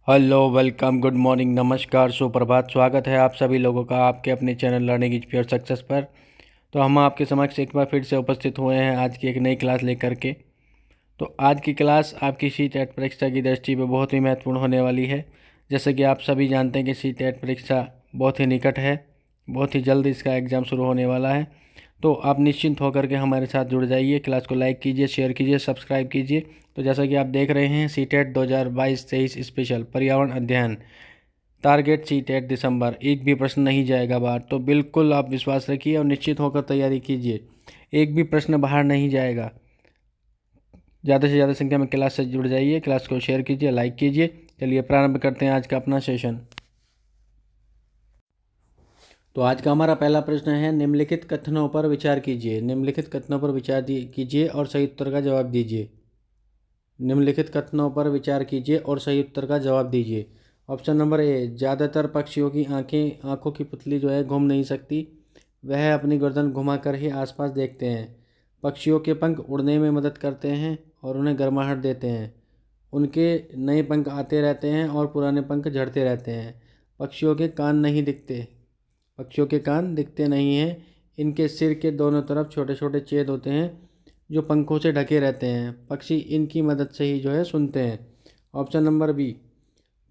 Hello, welcome, good morning, नमस्कार, सुप्रभात। स्वागत है आप सभी लोगों का आपके अपने channel learning is pure success पर। तो हम आपके समक्ष एक बार फिर से उपस्थित हुए हैं आज की एक नई क्लास लेकर के। तो आज की क्लास आपकी सी टेट परीक्षा की दृष्टि में बहुत ही महत्वपूर्ण होने वाली है। जैसे कि आप सभी जानते हैं कि सी टेट परीक्षा बहुत ही निकट है, बहुत ही जल्द इसका एग्ज़ाम शुरू होने वाला है। तो आप निश्चिंत होकर के हमारे साथ जुड़ जाइए, क्लास को लाइक कीजिए, शेयर कीजिए, सब्सक्राइब कीजिए। तो जैसा कि आप देख रहे हैं, सी टेट 2022-23 स्पेशल पर्यावरण अध्ययन टारगेट सी टेट दिसंबर, एक भी प्रश्न नहीं जाएगा बाहर। तो बिल्कुल आप विश्वास रखिए और निश्चित होकर तैयारी कीजिए, एक भी प्रश्न बाहर नहीं जाएगा। ज़्यादा से ज़्यादा संख्या में क्लास से जुड़ जाइए, क्लास को शेयर कीजिए, लाइक कीजिए। चलिए प्रारंभ करते हैं आज का अपना सेशन। तो आज का हमारा पहला प्रश्न है, निम्नलिखित कथनों पर विचार कीजिए। निम्नलिखित कथनों पर विचार कीजिए और सही उत्तर का जवाब दीजिए। निम्नलिखित कथनों पर विचार कीजिए और सही उत्तर का जवाब दीजिए। ऑप्शन नंबर ए, ज़्यादातर पक्षियों की आँखों की पुतली जो है घूम नहीं सकती, वह अपनी गर्दन घुमाकर ही आसपास देखते हैं। पक्षियों के पंख उड़ने में मदद करते हैं और उन्हें गर्माहट देते हैं। उनके नए पंख आते रहते हैं और पुराने पंख झड़ते रहते हैं। पक्षियों के कान नहीं दिखते, पक्षियों के कान दिखते नहीं हैं। इनके सिर के दोनों तरफ छोटे छोटे छेद होते हैं जो पंखों से ढके रहते हैं। पक्षी इनकी मदद से ही जो है सुनते हैं। ऑप्शन नंबर बी,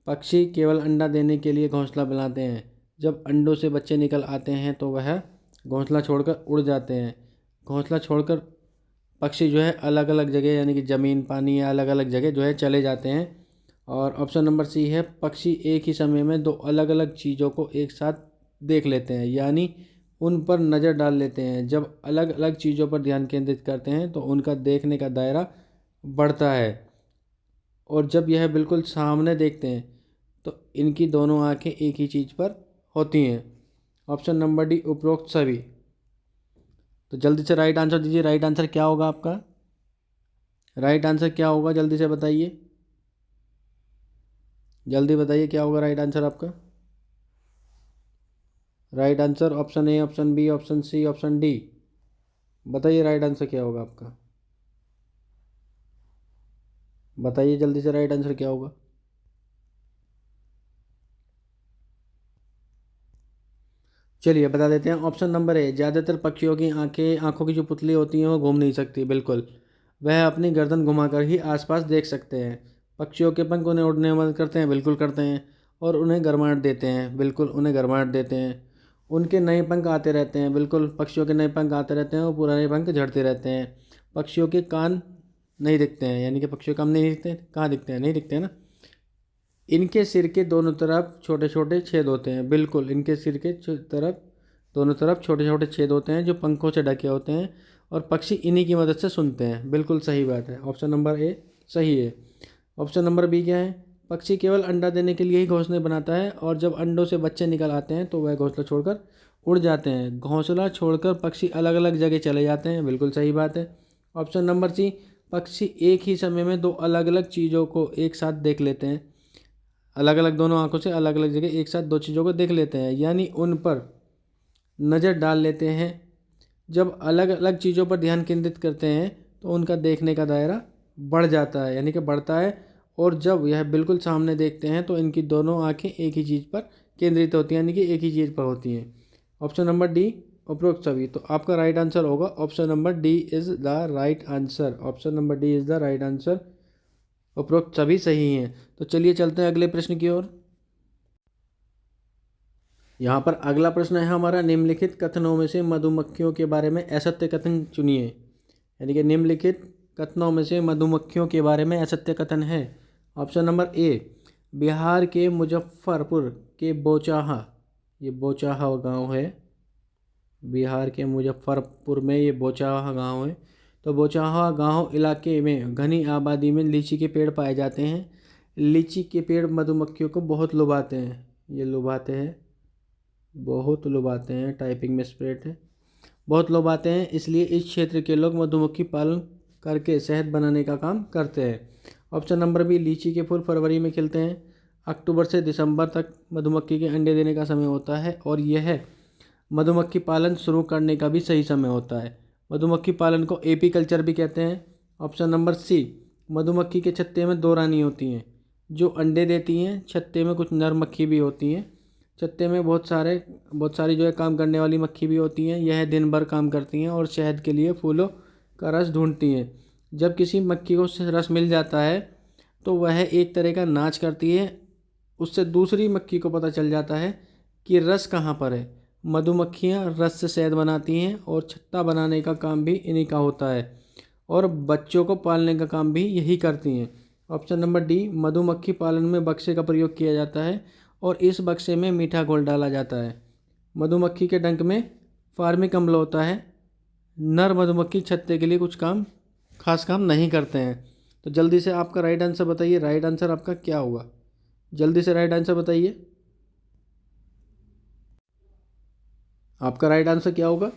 पक्षी केवल अंडा देने के लिए घोंसला बनाते हैं। जब अंडों से बच्चे निकल आते हैं तो वह घोंसला छोड़कर उड़ जाते हैं। घोंसला छोड़कर पक्षी जो है अलग अलग जगह यानी कि ज़मीन, पानी या अलग अलग जगह जो है चले जाते हैं। और ऑप्शन नंबर सी है, पक्षी एक ही समय में दो अलग अलग चीज़ों को एक साथ देख लेते हैं, यानी उन पर नज़र डाल लेते हैं। जब अलग अलग चीज़ों पर ध्यान केंद्रित करते हैं तो उनका देखने का दायरा बढ़ता है, और जब यह बिल्कुल सामने देखते हैं तो इनकी दोनों आंखें एक ही चीज़ पर होती हैं। ऑप्शन नंबर डी, उपरोक्त सभी। तो जल्दी से राइट आंसर दीजिए। राइट आंसर क्या होगा आपका? राइट आंसर क्या होगा, जल्दी से बताइए, जल्दी बताइए क्या होगा राइट आंसर आपका। Right answer option A, option B, option C, option D. बताइए राइट आंसर क्या होगा आपका, बताइए जल्दी से राइट आंसर क्या होगा। चलिए बता देते हैं। ऑप्शन नंबर ए, ज़्यादातर पक्षियों की आंखों की जो पुतली होती हैं वो घूम नहीं सकती। बिल्कुल, वह अपनी गर्दन घुमाकर ही आसपास देख सकते हैं। पक्षियों के पंख उन्हें उड़ने में मदद करते हैं। बिल्कुल करते हैं। और उन्हें गर्माहट देते हैं। बिल्कुल उन्हें गर्माहट देते हैं। उनके नए पंख आते रहते हैं। बिल्कुल पक्षियों के नए पंख आते रहते हैं और पुराने पंख झड़ते रहते हैं। पक्षियों के कान नहीं दिखते हैं, यानी कि पक्षियों के कान नहीं दिखते, कहाँ दिखते हैं, नहीं दिखते हैं ना। इनके सिर के दोनों तरफ छोटे छोटे छेद होते हैं। बिल्कुल इनके सिर के तरफ दोनों तरफ छोटे छोटे छेद होते हैं जो पंखों से ढके होते हैं, और पक्षी इन्हीं की मदद से सुनते हैं। बिल्कुल सही बात है, ऑप्शन नंबर ए सही है। ऑप्शन नंबर बी क्या है? पक्षी केवल अंडा देने के लिए ही घोंसले बनाता है, और जब अंडों से बच्चे निकल आते हैं तो वह घोंसला छोड़कर उड़ जाते हैं। घोंसला छोड़कर पक्षी अलग अलग जगह चले जाते हैं। बिल्कुल सही बात है। ऑप्शन नंबर सी, पक्षी एक ही समय में दो अलग अलग चीज़ों को एक साथ देख लेते हैं। अलग अलग दोनों आंखों से अलग अलग जगह एक साथ दो चीज़ों को देख लेते हैं, यानी उन पर नज़र डाल लेते हैं। जब अलग अलग चीज़ों पर ध्यान केंद्रित करते हैं तो उनका देखने का दायरा बढ़ जाता है, यानी कि बढ़ता है। और जब यह बिल्कुल सामने देखते हैं तो इनकी दोनों आंखें एक ही चीज़ पर केंद्रित होती हैं, यानी कि एक ही चीज़ पर होती हैं। ऑप्शन नंबर डी, उपरोक्त सभी। तो आपका राइट आंसर होगा option number D is the right answer. Option number D is the right answer, उपरोक्त सभी सही हैं। तो चलिए चलते हैं अगले प्रश्न की ओर। यहाँ पर अगला प्रश्न है हमारा, निम्नलिखित कथनों में से मधुमक्खियों के बारे में असत्य कथन चुनिए। यानी कि निम्नलिखित कथनों में से मधुमक्खियों के बारे में असत्य कथन है। ऑप्शन नंबर ए, बिहार के मुजफ्फरपुर के बोचाहा, ये बोचाहा गांव है, बिहार के मुजफ्फरपुर में ये बोचाहा गांव है। तो बोचाहा गांव इलाके में घनी आबादी में लीची के पेड़ पाए जाते हैं। लीची के पेड़ मधुमक्खियों को बहुत लुभाते हैं, ये लुभाते हैं, बहुत लुभाते हैं, टाइपिंग में स्प्रेड है, बहुत लुभाते हैं। इसलिए इस क्षेत्र के लोग मधुमक्खी पालन करके शहद बनाने का काम करते हैं। ऑप्शन नंबर बी, लीची के फूल फरवरी में खिलते हैं। अक्टूबर से दिसंबर तक मधुमक्खी के अंडे देने का समय होता है, और यह मधुमक्खी पालन शुरू करने का भी सही समय होता है। मधुमक्खी पालन को एपी कल्चर भी कहते हैं। ऑप्शन नंबर सी, मधुमक्खी के छत्ते में दो रानी होती हैं। जो अंडे देती हैं। छत्ते में कुछ नर मक्खी भी होती हैं। छत्ते में बहुत सारी जो है काम करने वाली मक्खी भी होती हैं। यह दिन भर काम करती हैं और शहद के लिए फूलों का रस ढूंढती हैं। जब किसी मक्खी को रस मिल जाता है तो वह एक तरह का नाच करती है। उससे दूसरी मक्खी को पता चल जाता है कि रस कहाँ पर है। मधुमक्खियाँ रस से शहद बनाती हैं और छत्ता बनाने का काम भी इन्हीं का होता है और बच्चों को पालने का काम भी यही करती हैं। ऑप्शन नंबर डी, मधुमक्खी पालन में बक्से का प्रयोग किया जाता है और इस बक्से में मीठा घोल डाला जाता है। मधुमक्खी के डंक में फार्मिक अम्ल होता है। नर मधुमक्खी छत्ते के लिए कुछ खास काम नहीं करते हैं। तो जल्दी से आपका राइट आंसर बताइए, राइट आंसर आपका क्या होगा? जल्दी से राइट आंसर बताइए, आपका राइट आंसर क्या होगा?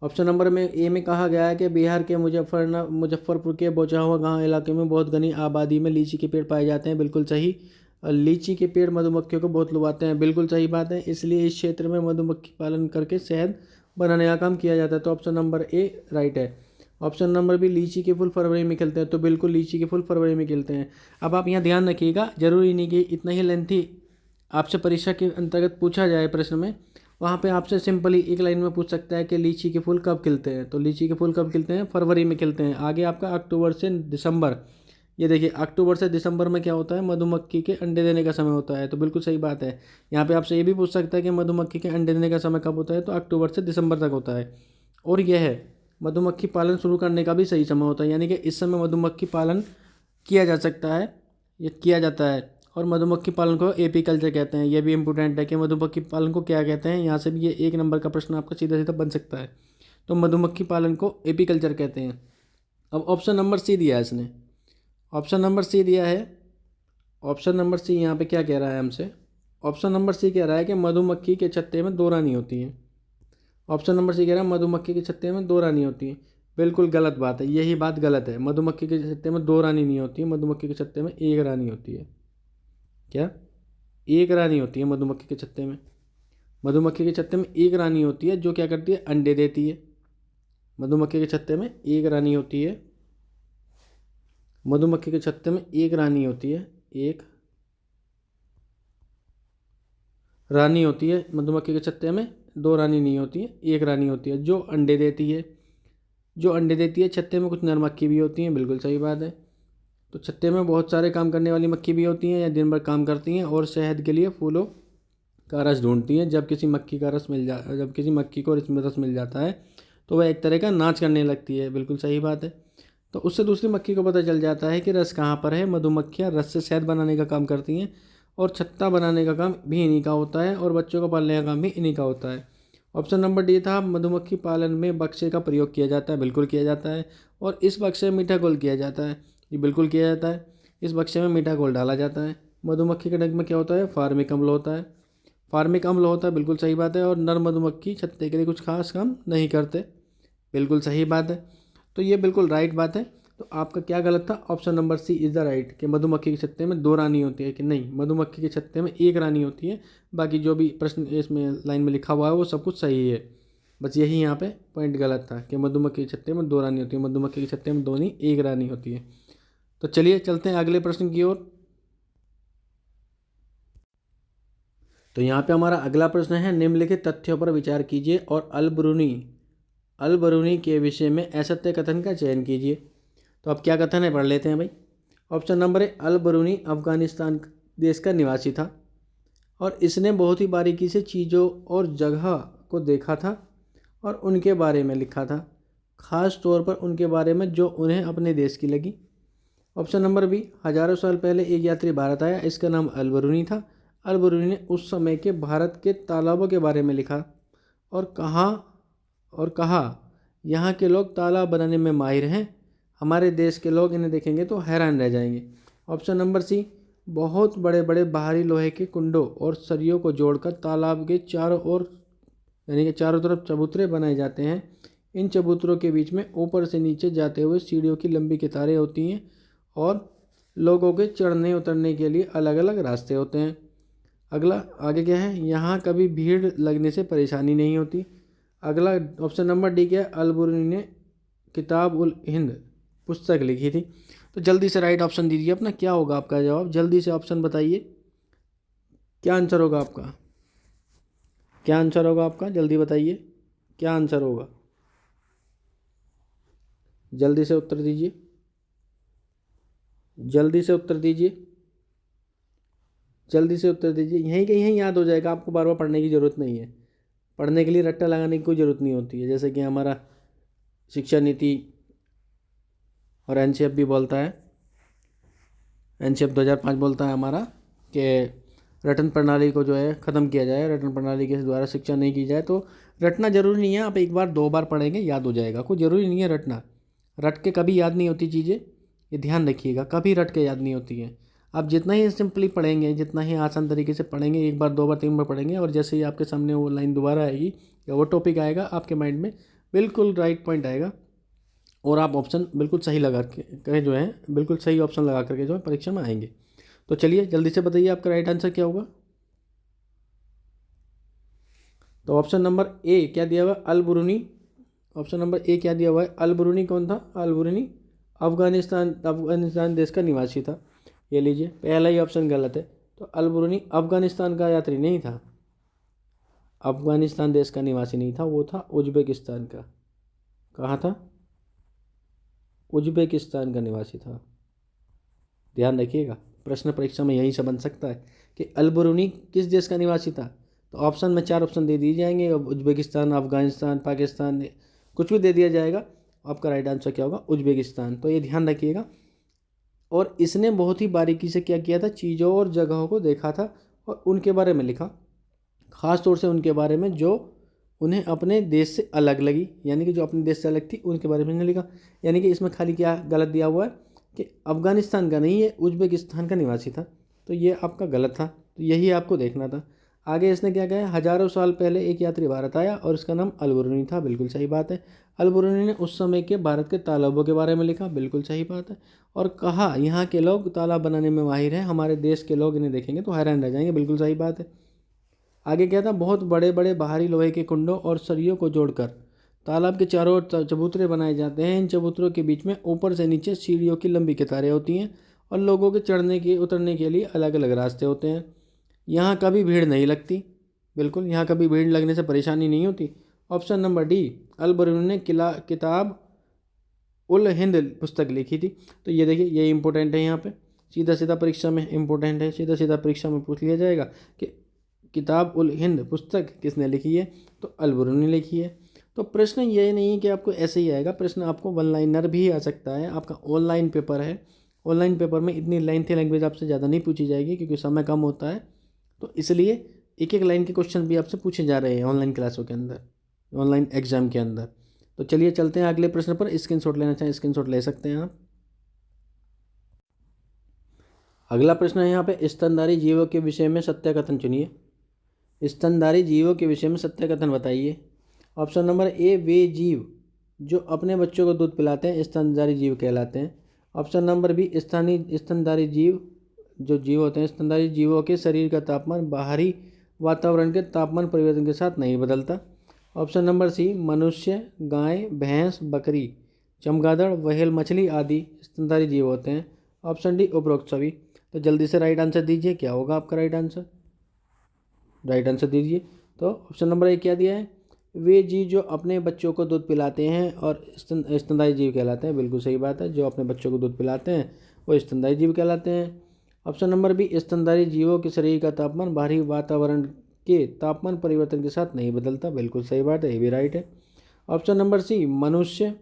ऑप्शन नंबर में ए में कहा गया है कि बिहार के मुजफ्फरपुर के बोचाहुआ गांव इलाके में बहुत घनी आबादी में लीची के पेड़ पाए जाते हैं। बिल्कुल सही। लीची के पेड़ मधुमक्खियों को बहुत लुभाते हैं। बिल्कुल सही बात है। इसलिए इस क्षेत्र में मधुमक्खी पालन करके शहद बनाने का काम किया जाता है। तो ऑप्शन नंबर ए राइट है। ऑप्शन नंबर बी, लीची के फूल फरवरी में खिलते हैं। तो बिल्कुल लीची के फूल फरवरी में खिलते हैं। अब आप यहाँ ध्यान रखिएगा, जरूरी नहीं कि इतना ही लेंथी आपसे परीक्षा के अंतर्गत पूछा जाए प्रश्न में। वहाँ पे आपसे सिंपली एक लाइन में पूछ सकता है कि लीची के फूल कब खिलते हैं। तो लीची के फूल कब खिलते हैं? फरवरी में खिलते हैं। आगे आपका अक्टूबर से दिसंबर। ये देखिए, अक्टूबर से दिसंबर में क्या होता है? मधुमक्खी के अंडे देने का समय होता है। तो बिल्कुल सही बात है। यहाँ पे आपसे ये भी पूछ सकता है कि मधुमक्खी के अंडे देने का समय कब होता है? तो अक्टूबर से दिसंबर तक होता है। और यह है मधुमक्खी पालन शुरू करने का भी सही समय होता है, यानी कि इस समय मधुमक्खी पालन किया जा सकता है, ये किया जाता है। और मधुमक्खी पालन को एपीकल्चर कहते हैं। यह भी इम्पोर्टेंट है कि मधुमक्खी पालन को क्या कहते हैं। यहाँ से भी ये एक नंबर का प्रश्न आपका सीधा सीधा बन सकता है। तो मधुमक्खी पालन को एपीकल्चर कहते हैं। अब ऑप्शन नंबर सी दिया है इसने, ऑप्शन नंबर सी दिया है। ऑप्शन नंबर सी यहाँ पे क्या कह रहा है हमसे? ऑप्शन नंबर सी कह रहा है कि मधुमक्खी के छत्ते में दो रानी होती हैं। ऑप्शन नंबर सी कह रहा है मधुमक्खी के छत्ते में दो रानी होती हैं। बिल्कुल गलत बात है, यही बात गलत है। मधुमक्खी के छत्ते में दो रानी नहीं होती है। मधुमक्खी के छत्ते में एक रानी होती है। क्या? एक रानी होती है मधुमक्खी के छत्ते में। मधुमक्खी के छत्ते में एक रानी होती है जो क्या करती है? अंडे देती है। मधुमक्खी के छत्ते में एक रानी होती है। मधुमक्खी के छत्ते में एक रानी होती है। एक रानी होती है मधुमक्खी के छत्ते में। दो रानी नहीं होती है, एक रानी होती है जो अंडे देती है। जो अंडे देती है। छत्ते में कुछ नर मक्खी भी होती हैं। बिल्कुल सही बात है। तो छत्ते में बहुत सारे काम करने वाली मक्खी भी होती हैं या दिन भर काम करती हैं और शहद के लिए फूलों का रस ढूंढती हैं। जब किसी मक्खी को इसमें रस मिल जाता है तो वह एक तरह का नाच करने लगती है। बिल्कुल सही बात है। तो उससे दूसरी मक्खी को पता चल जाता है कि रस कहाँ पर है। मधुमक्खियाँ रस से शहद बनाने का काम करती हैं और छत्ता बनाने का काम भी इन्हीं का होता है और बच्चों को पालने का काम भी इन्हीं का होता है। ऑप्शन नंबर डी था, मधुमक्खी पालन में बक्से का प्रयोग किया जाता है। बिल्कुल किया जाता है। और इस बक्से में मीठा घोल किया जाता है। ये बिल्कुल किया जाता है। इस बक्से में मीठा घोल डाला जाता है। मधुमक्खी के डंक में क्या होता है? फार्मिक अम्ल होता है। फार्मिक अम्ल होता है। बिल्कुल सही बात है। और नर मधुमक्खी छत्ते के लिए कुछ खास काम नहीं करते। बिल्कुल सही बात है। तो ये बिल्कुल राइट बात है। तो आपका क्या गलत था? Option number C is the right कि मधुमक्खी के छत्ते में दो रानी होती है। कि नहीं, मधुमक्खी के छत्ते में एक रानी होती है। बाकी जो भी प्रश्न इसमें लाइन में लिखा हुआ है वो सब कुछ सही है। बस यही यहाँ पे पॉइंट गलत था कि मधुमक्खी के छत्ते में दो रानी होती है। मधुमक्खी के छत्ते में दो नहीं, एक रानी होती है। तो चलिए चलते हैं अगले प्रश्न की ओर। तो यहाँ पे हमारा अगला प्रश्न है, निम्नलिखित तथ्यों पर विचार कीजिए और अल बरूनी के विषय में असत्य कथन का चयन कीजिए। तो अब क्या कथन है पढ़ लेते हैं भाई। Option number A, Al Biruni Afghanistan देश का निवासी था और इसने बहुत ही बारीकी से चीज़ों और जगह को देखा था और उनके बारे में लिखा था, ख़ास तौर पर उनके बारे में जो उन्हें अपने देश की लगी। ऑप्शन नंबर बी, हजारों साल पहले एक यात्री भारत आया, इसका नाम अल बरूनी था। अल बरूनी ने उस समय के भारत के तालाबों के बारे में लिखा और कहा यहाँ के लोग तालाब बनाने में माहिर हैं। हमारे देश के लोग इन्हें देखेंगे तो हैरान रह जाएंगे। ऑप्शन नंबर सी, बहुत बड़े बड़े बाहरी लोहे के कुंडों और सरियों को जोड़कर तालाब के चारों ओर यानी कि चारों तरफ चबूतरे बनाए जाते हैं। इन चबूतरों के बीच में ऊपर से नीचे जाते हुए सीढ़ियों की लंबी कतारें होती हैं और लोगों के चढ़ने उतरने के लिए अलग अलग रास्ते होते हैं। अगला आगे क्या है, यहाँ कभी भीड़ लगने से परेशानी नहीं होती। अगला ऑप्शन नंबर डी क्या है, अल बरूनी ने किताब उल हिंद पुस्तक लिखी थी। तो जल्दी से राइट ऑप्शन दीजिए अपना, क्या होगा आपका जवाब, जल्दी से ऑप्शन बताइए, क्या आंसर होगा आपका, क्या आंसर होगा आपका, जल्दी बताइए क्या आंसर होगा, जल्दी से उत्तर दीजिए, जल्दी से उत्तर दीजिए, जल्दी से उत्तर दीजिए। यहीं के यहीं याद हो जाएगा, आपको बार बार पढ़ने की ज़रूरत नहीं है, पढ़ने के लिए रट्टा लगाने की कोई ज़रूरत नहीं होती है। जैसे कि हमारा शिक्षा नीति और एनसीएफ भी बोलता है, एनसीएफ 2005 बोलता है हमारा कि रटन प्रणाली को जो है ख़त्म किया जाए, रटन प्रणाली के द्वारा शिक्षा नहीं की जाए। तो रटना ज़रूरी नहीं है, आप एक बार दो बार पढ़ेंगे याद हो जाएगा, कोई ज़रूरी नहीं है रटना, रट के कभी याद नहीं होती चीज़ें, ये ध्यान रखिएगा, कभी रट के याद नहीं होती है। आप जितना ही सिंपली पढ़ेंगे, जितना ही आसान तरीके से पढ़ेंगे, एक बार दो बार तीन बार पढ़ेंगे, और जैसे ही आपके सामने वो लाइन दोबारा आएगी या वो टॉपिक आएगा आपके माइंड में, बिल्कुल राइट पॉइंट आएगा और आप ऑप्शन बिल्कुल सही लगा के जो है, बिल्कुल सही ऑप्शन लगा करके जो है परीक्षा में आएंगे। तो चलिए जल्दी से बताइए आपका राइट आंसर क्या होगा। तो ऑप्शन नंबर ए क्या दिया हुआ है, अल बुरूनी, ऑप्शन नंबर ए क्या दिया हुआ है, अल बुरूनी कौन था, अल बुरूनी अफगानिस्तान देश का निवासी था। ये लीजिए पहला ही ऑप्शन गलत है। तो अल बुरूनी अफगानिस्तान का यात्री नहीं था, अफगानिस्तान देश का निवासी नहीं था, वो था उज्बेकिस्तान का। कहाँ था, उज्बेकिस्तान का निवासी था। ध्यान रखिएगा, प्रश्न परीक्षा में यही से बन सकता है कि अल बुरूनी किस देश का निवासी था। तो ऑप्शन में 4 ऑप्शन दे दिए जाएंगे, उज्बेकिस्तान, अफगानिस्तान, पाकिस्तान, कुछ भी दे दिया जाएगा। आपका राइट आंसर क्या होगा, उज्बेकिस्तान। तो ये ध्यान रखिएगा। और इसने बहुत ही बारीकी से क्या किया था, चीज़ों और जगहों को देखा था और उनके बारे में लिखा, ख़ास तौर से उनके बारे में जो उन्हें अपने देश से अलग लगी, यानी कि जो अपने देश से अलग थी उनके बारे में नहीं लिखा। यानी कि इसमें खाली क्या गलत दिया हुआ है कि अफ़गानिस्तान का नहीं है, उज्बेकिस्तान का निवासी था। तो ये आपका गलत था, तो यही आपको देखना था। आगे इसने क्या कहा, हज़ारों साल पहले एक यात्री भारत आया और इसका नाम अल बुरूनी था। बिल्कुल सही बात है। अल बुरूनी ने उस समय के भारत के तालाबों के बारे में लिखा। बिल्कुल सही बात है। और कहा यहाँ के लोग तालाब बनाने में माहिर हैं, हमारे देश के लोग इन्हें देखेंगे तो हैरान रह जाएंगे। बिल्कुल सही बात है। आगे क्या था, बहुत बड़े बड़े बाहरी लोहे के कुंडों और सरियों को जोड़कर तालाब के चारों ओर चबूतरे बनाए जाते हैं। इन चबूतरों के बीच में ऊपर से नीचे सीढ़ियों की लंबी कतारें होती हैं और लोगों के चढ़ने के उतरने के लिए अलग अलग रास्ते होते हैं। यहाँ कभी भीड़ नहीं लगती, बिल्कुल यहाँ कभी भीड़ लगने से परेशानी नहीं होती। ऑप्शन नंबर डी, अल बरूनी ने किताब उल हिंद पुस्तक लिखी थी। तो ये देखिए, ये इंपॉर्टेंट है, यहाँ पे सीधा सीधा परीक्षा में इंपॉर्टेंट है, सीधा सीधा परीक्षा में पूछ लिया जाएगा कि किताब उल हिंद पुस्तक किसने लिखी है, तो अल बरूनी ने लिखी है। तो प्रश्न ये नहीं है कि आपको ऐसे ही आएगा, प्रश्न आपको वन लाइनर भी आ सकता है। आपका ऑनलाइन पेपर है, ऑनलाइन पेपर में इतनी लेंथी लैंग्वेज आपसे ज़्यादा नहीं पूछी जाएगी क्योंकि समय कम होता है। तो इसलिए एक एक लाइन के क्वेश्चन भी आपसे पूछे जा रहे हैं ऑनलाइन क्लासों के अंदर, ऑनलाइन एग्जाम के अंदर। तो चलिए चलते हैं अगले प्रश्न पर। स्क्रीनशॉट लेना चाहें स्क्रीनशॉट ले सकते हैं आप। अगला प्रश्न है यहाँ पे, स्तनधारी जीवों के विषय में सत्य कथन चुनिए। स्तनधारी जीवों के विषय में सत्य कथन बताइए। ऑप्शन नंबर ए, वे जीव जो अपने बच्चों को दूध पिलाते हैं स्तनधारी जीव कहलाते हैं। ऑप्शन नंबर बी, स्तनधारी जीव जो जीव होते हैं, स्तनधारी जीवों के शरीर का तापमान बाहरी वातावरण के तापमान परिवर्तन के साथ नहीं बदलता। ऑप्शन नंबर सी, मनुष्य, गाय, भैंस, बकरी, चमगादड़, व्हेल, मछली आदि स्तनधारी जीव होते हैं। ऑप्शन डी, उपरोक्त सभी। तो जल्दी से राइट आंसर दीजिए, क्या होगा आपका राइट आंसर, राइट आंसर दीजिए। तो ऑप्शन नंबर ए क्या दिया है, वे जीव जो अपने बच्चों को दूध पिलाते हैं और स्तनधारी जीव कहलाते हैं। बिल्कुल सही बात है, जो अपने बच्चों को दूध पिलाते हैं वो स्तनधारी जीव कहलाते हैं। ऑप्शन नंबर बी, स्तनधारी जीवों के शरीर का तापमान बाहरी वातावरण के तापमान परिवर्तन के साथ नहीं बदलता। बिल्कुल सही बात है, ये भी राइट है। ऑप्शन नंबर सी, मनुष्य,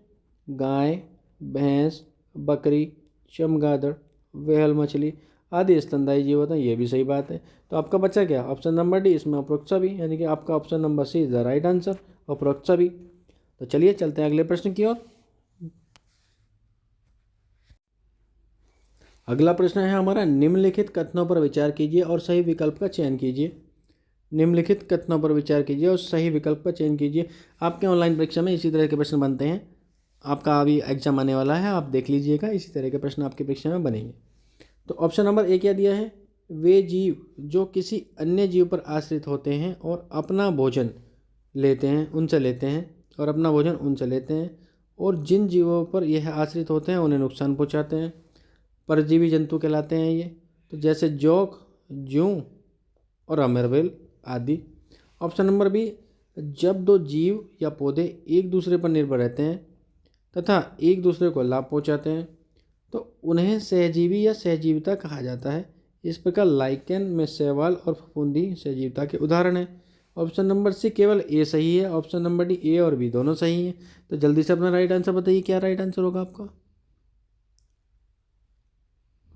गाय, भैंस, बकरी, चमगादड़, व्हेल, मछली आदि स्तनधारी जीव होते हैं। ये भी सही बात है। तो आपका बच्चा क्या, ऑप्शन नंबर डी, इसमें उपरोक्त सभी, यानी कि आपका option number C is the right answer, उपरोक्त सभी। तो चलिए चलते हैं अगले प्रश्न की ओर। अगला प्रश्न है हमारा, निम्नलिखित कथनों पर विचार कीजिए और सही विकल्प का चयन कीजिए। निम्नलिखित कथनों पर विचार कीजिए और सही विकल्प का चयन कीजिए। आपके ऑनलाइन परीक्षा में इसी तरह के प्रश्न बनते हैं, आपका अभी एग्जाम आने वाला है, आप देख लीजिएगा, इसी तरह के प्रश्न आपकी परीक्षा में बनेंगे। तो ऑप्शन नंबर ए क्या दिया है, वे जीव जो किसी अन्य जीव पर आश्रित होते हैं और अपना भोजन लेते हैं उनसे लेते हैं और अपना भोजन उनसे लेते हैं, और जिन जीवों पर यह आश्रित होते हैं उन्हें नुकसान पहुंचाते हैं। परजीवी जंतु कहलाते हैं ये। तो जैसे जोंक, जूं और अमरबेल आदि। ऑप्शन नंबर बी, जब दो जीव या पौधे एक दूसरे पर निर्भर रहते हैं तथा एक दूसरे को लाभ पहुंचाते हैं तो उन्हें सहजीवी या सहजीविता कहा जाता है। इस प्रकार लाइकेन में शैवाल और फफूंदी सहजीविता के उदाहरण हैं। ऑप्शन नंबर सी केवल ए सही है। ऑप्शन नंबर डी ए और बी दोनों सही हैं। तो जल्दी से अपना राइट आंसर बताइए, क्या राइट आंसर होगा आपका?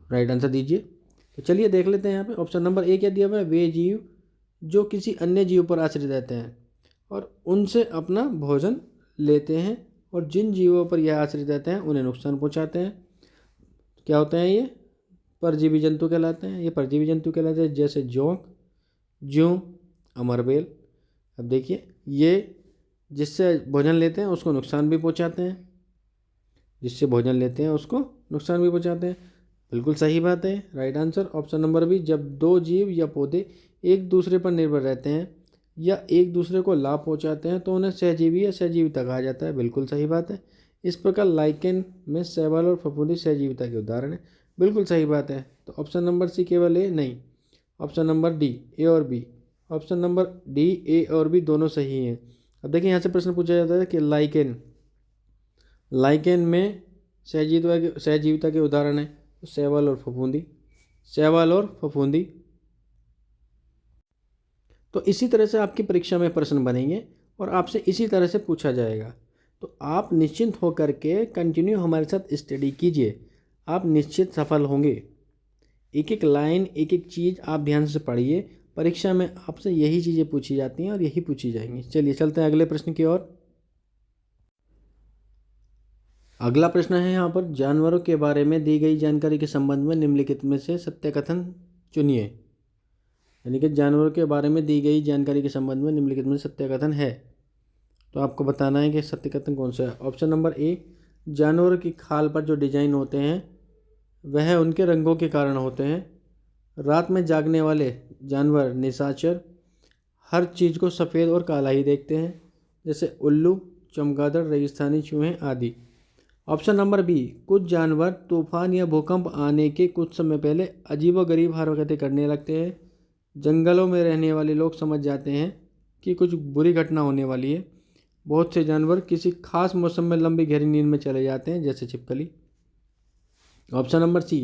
राइट आंसर दीजिए। तो चलिए देख लेते हैं यहाँ पे ऑप्शन नंबर ए क्या दिया हुआ है, वे जीव जो किसी अन्य जीव पर आश्रित रहते हैं और उनसे अपना भोजन लेते हैं और जिन जीवों पर यह आश्रित रहते हैं उन्हें नुकसान पहुंचाते हैं। क्या होते हैं ये? परजीवी जंतु कहलाते हैं। ये परजीवी जंतु कहलाते हैं, जैसे जोंक, जूं, अमरबेल। अब देखिए, ये जिससे भोजन लेते हैं उसको नुकसान भी पहुंचाते हैं, जिससे भोजन लेते हैं उसको नुकसान भी पहुंचाते हैं। बिल्कुल सही बात है। Right answer option number B, जब दो जीव या पौधे एक दूसरे पर निर्भर रहते हैं या एक दूसरे को लाभ पहुंचाते हैं तो उन्हें सहजीवी या सहजीविता कहा जाता है। बिल्कुल सही बात है। इस प्रकार लाइकेन में शैवाल और फफूंदी सहजीविता के उदाहरण है। बिल्कुल सही बात है। तो ऑप्शन नंबर सी केवल ए नहीं, ऑप्शन नंबर डी ए और B, option number D A और बी दोनों सही हैं। अब देखिए यहाँ से प्रश्न पूछा जाता है कि लाइकेन, लाइकेन में सहजीविता के उदाहरण है तो शैवाल और फफूंदी, शैवाल और फफूंदी। तो इसी तरह से आपकी परीक्षा में प्रश्न बनेंगे और आपसे इसी तरह से पूछा जाएगा। तो आप निश्चिंत होकर के कंटिन्यू हमारे साथ स्टडी कीजिए, आप निश्चित सफल होंगे। एक एक लाइन, एक एक चीज़ आप ध्यान से पढ़िए। परीक्षा में आपसे यही चीज़ें पूछी जाती हैं और यही पूछी जाएंगी। चलिए चलते हैं अगले प्रश्न की ओर। अगला प्रश्न है यहाँ पर, जानवरों के बारे में दी गई जानकारी के संबंध में निम्नलिखित में से सत्य कथन चुनिए। यानी कि जानवरों के बारे में दी गई जानकारी के संबंध में निम्नलिखित में से सत्य कथन है, तो आपको बताना है कि सत्य कथन कौन सा है। ऑप्शन नंबर ए, जानवरों की खाल पर जो डिजाइन होते हैं वह उनके रंगों के कारण होते हैं। रात में जागने वाले जानवर निशाचर हर चीज़ को सफ़ेद और काला ही देखते हैं, जैसे उल्लू, चमगादड़, रेगिस्तानी चूहे आदि। ऑप्शन नंबर बी, कुछ जानवर तूफान या भूकंप आने के कुछ समय पहले अजीबोगरीब हरकतें करने लगते हैं। जंगलों में रहने वाले लोग समझ जाते हैं कि कुछ बुरी घटना होने वाली है। बहुत से जानवर किसी खास मौसम में लंबी गहरी नींद में चले जाते हैं, जैसे छिपकली। ऑप्शन नंबर सी,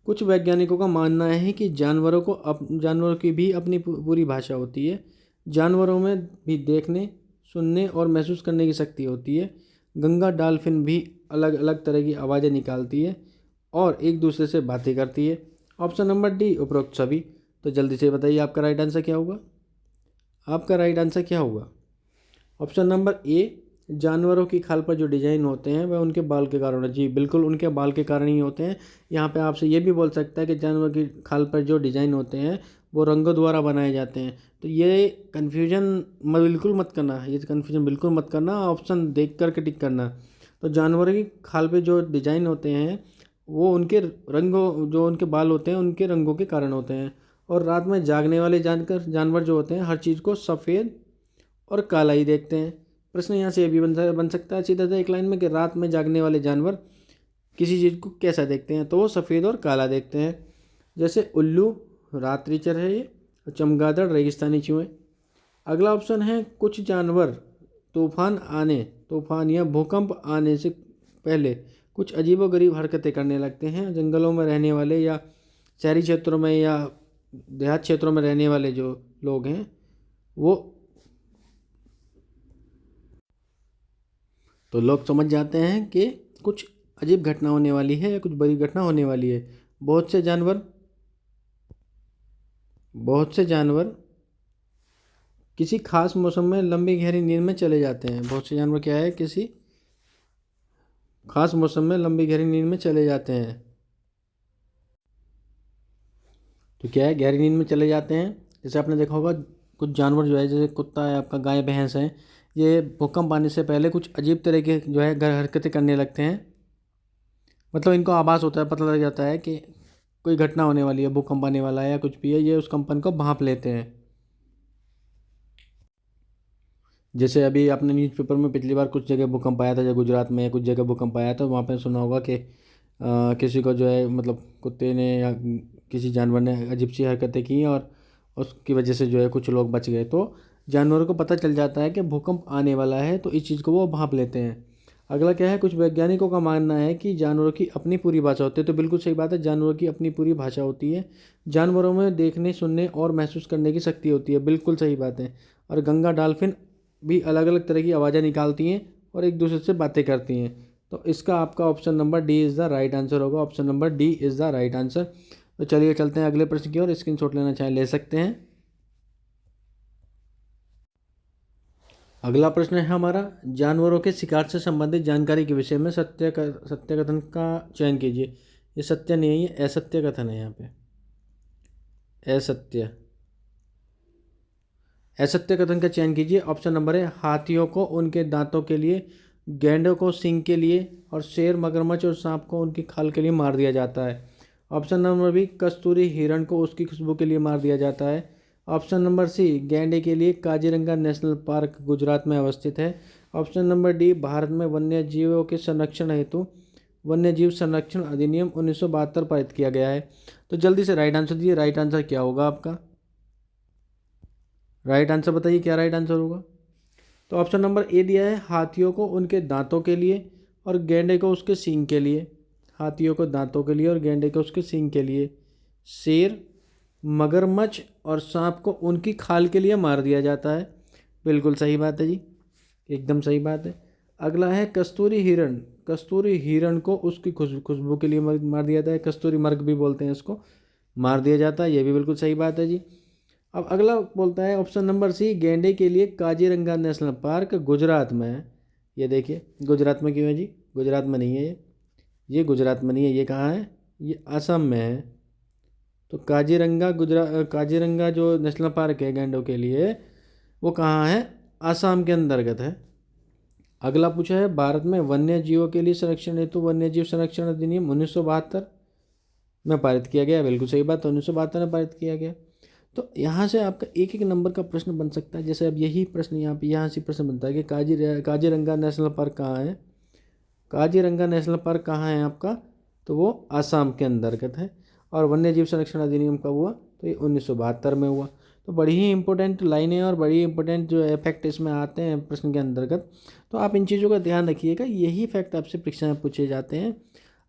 कुछ वैज्ञानिकों का मानना है कि जानवरों की भी अपनी पूरी भाषा होती है। जानवरों में भी देखने, सुनने और महसूस करने की शक्ति होती है। गंगा डॉल्फिन भी अलग अलग तरह की आवाज़ें निकालती है और एक दूसरे से बातें करती है। ऑप्शन नंबर डी, उपरोक्त सभी। तो जल्दी से बताइए आपका राइट आंसर क्या होगा? आपका राइट आंसर क्या होगा? ऑप्शन नंबर ए, जानवरों की खाल पर जो डिजाइन होते हैं वह उनके बाल के कारण है। जी बिल्कुल, उनके बाल के कारण ही होते हैं। यहाँ पे आपसे ये भी बोल सकता है कि जानवर की खाल पर जो डिजाइन होते हैं वो रंगों द्वारा बनाए जाते हैं। तो ये कन्फ्यूजन बिल्कुल मत करना, ये कन्फ्यूजन बिल्कुल मत करना, ऑप्शन देख करके टिक करना। तो जानवरों की खाल पे जो डिजाइन होते हैं वो उनके रंगों, जो उनके बाल होते हैं उनके रंगों के कारण होते हैं। और रात में जागने वाले जानवर जो होते हैं हर चीज़ को सफ़ेद और काला ही देखते हैं। प्रश्न यहाँ से ये भी बन सकता है सीधा सा एक लाइन में कि रात में जागने वाले जानवर किसी चीज़ को कैसा देखते हैं, तो वो सफ़ेद और काला देखते हैं। जैसे उल्लू रात्रिचर है ये, और चमगादड़ रेगिस्तानी चूहे। अगला ऑप्शन है, कुछ जानवर तूफान या भूकंप आने से पहले कुछ अजीबोगरीब हरकतें करने लगते हैं। जंगलों में रहने वाले या शहरी क्षेत्रों में या देहात क्षेत्रों में रहने वाले जो लोग हैं वो तो लोग समझ जाते हैं कि कुछ अजीब घटना होने वाली है या कुछ बड़ी घटना होने वाली है। बहुत से जानवर किसी खास मौसम में लंबी गहरी नींद में चले जाते हैं। बहुत से जानवर क्या है, किसी खास मौसम में लंबी गहरी नींद में चले जाते हैं। तो क्या है, गहरी नींद में चले जाते हैं। जैसे आपने देखा होगा कुछ जानवर जो है, जैसे कुत्ता है आपका, गाय भैंस है, ये भूकंप आने से पहले कुछ अजीब तरह के जो है हरकतें करने लगते हैं। मतलब इनको आभास होता है, पता लग जाता है कि कोई घटना होने वाली है, भूकंप आने वाला है या कुछ भी है, ये उस कंपन को भांप लेते हैं। जैसे अभी आपने न्यूज़पेपर में पिछली बार कुछ जगह भूकंप आया था, जैसे गुजरात में कुछ जगह भूकंप आया था, वहाँ पे सुना होगा कि किसी को जो है मतलब कुत्ते ने या किसी जानवर ने अजीब सी हरकतें की और उसकी वजह से जो है कुछ लोग बच गए, तो जानवरों को पता चल जाता है कि भूकंप आने वाला है, तो इस चीज़ को वो भांप लेते हैं। अगला क्या है, कुछ वैज्ञानिकों का मानना है कि जानवरों की अपनी पूरी भाषा होती है। तो बिल्कुल सही बात है, जानवरों की अपनी पूरी भाषा होती है। जानवरों में देखने, सुनने और महसूस करने की शक्ति होती है, बिल्कुल सही बात है। और गंगा डॉल्फिन भी अलग अलग तरह की आवाज़ें निकालती हैं और एक दूसरे से बातें करती हैं। तो इसका आपका option number D is the right answer होगा। Option number D is the right answer. तो चलिए चलते हैं अगले प्रश्न की ओर। स्क्रीनशॉट लेना चाहें ले सकते हैं। अगला प्रश्न है हमारा, जानवरों के शिकार से संबंधित जानकारी के विषय में सत्य कथन का चयन कीजिए। ये सत्य नहीं है, ये असत्य कथन है। यहाँ पे असत्य असत्य कथन का चयन कीजिए। ऑप्शन नंबर है, हाथियों को उनके दांतों के लिए, गैंडों को सींग के लिए और शेर, मगरमच्छ और सांप को उनकी खाल के लिए मार दिया जाता है। ऑप्शन नंबर बी, कस्तूरी हिरण को उसकी खुशबू के लिए मार दिया जाता है। ऑप्शन नंबर सी, गैंडे के लिए काजीरंगा नेशनल पार्क गुजरात में अवस्थित है। ऑप्शन नंबर डी, भारत में वन्य जीवों के संरक्षण हेतु वन्य जीव संरक्षण अधिनियम 1972 पारित किया गया है। तो जल्दी से राइट आंसर दीजिए। राइट आंसर क्या होगा आपका? राइट आंसर बताइए, क्या राइट आंसर होगा? तो ऑप्शन नंबर ए दिया है, हाथियों को उनके दांतों के लिए और गैंडे को उसके सींग के लिए। हाथियों को दांतों के लिए और गैंडे को उसके सींग के लिए। शेर, मगरमच्छ और सांप को उनकी खाल के लिए मार दिया जाता है। बिल्कुल सही बात है जी, एकदम सही बात है। अगला है कस्तूरी हिरण। कस्तूरी हिरण को उसकी खुशबू के लिए मार दिया जाता है। कस्तूरी मर्ग भी बोलते हैं इसको, मार दिया जाता है। ये भी बिल्कुल सही बात है जी। अब अगला बोलता है ऑप्शन नंबर सी, गेंडे के लिए काजीरंगा नेशनल पार्क गुजरात में है। ये देखिए, गुजरात में क्यों है जी? गुजरात में नहीं है ये गुजरात में नहीं है। ये कहाँ है? ये असम में है। तो काजीरंगा जो नेशनल पार्क है गेंडों के लिए, वो कहाँ है? असम के अंतर्गत है। अगला पूछा है, भारत में वन्य जीवों के लिए संरक्षण हेतु वन्य जीव संरक्षण अधिनियम 1972 में पारित किया गया। बिल्कुल सही बात, 1972 में पारित किया गया। तो यहाँ से आपका एक एक नंबर का प्रश्न बन सकता है। जैसे अब यही प्रश्न यहाँ से प्रश्न बनता है कि काजीरंगा नेशनल पार्क कहाँ है? काजीरंगा नेशनल पार्क कहाँ है आपका? तो वो आसाम के अंतर्गत है। और वन्य जीव संरक्षण अधिनियम कब हुआ? तो ये 1972 में हुआ। तो बड़ी ही इंपॉर्टेंट लाइनें और बड़ी इंपॉर्टेंट जो है फैक्ट इसमें आते हैं प्रश्न के अंतर्गत। तो आप इन चीज़ों का ध्यान रखिएगा, यही फैक्ट आपसे परीक्षा में पूछे जाते हैं।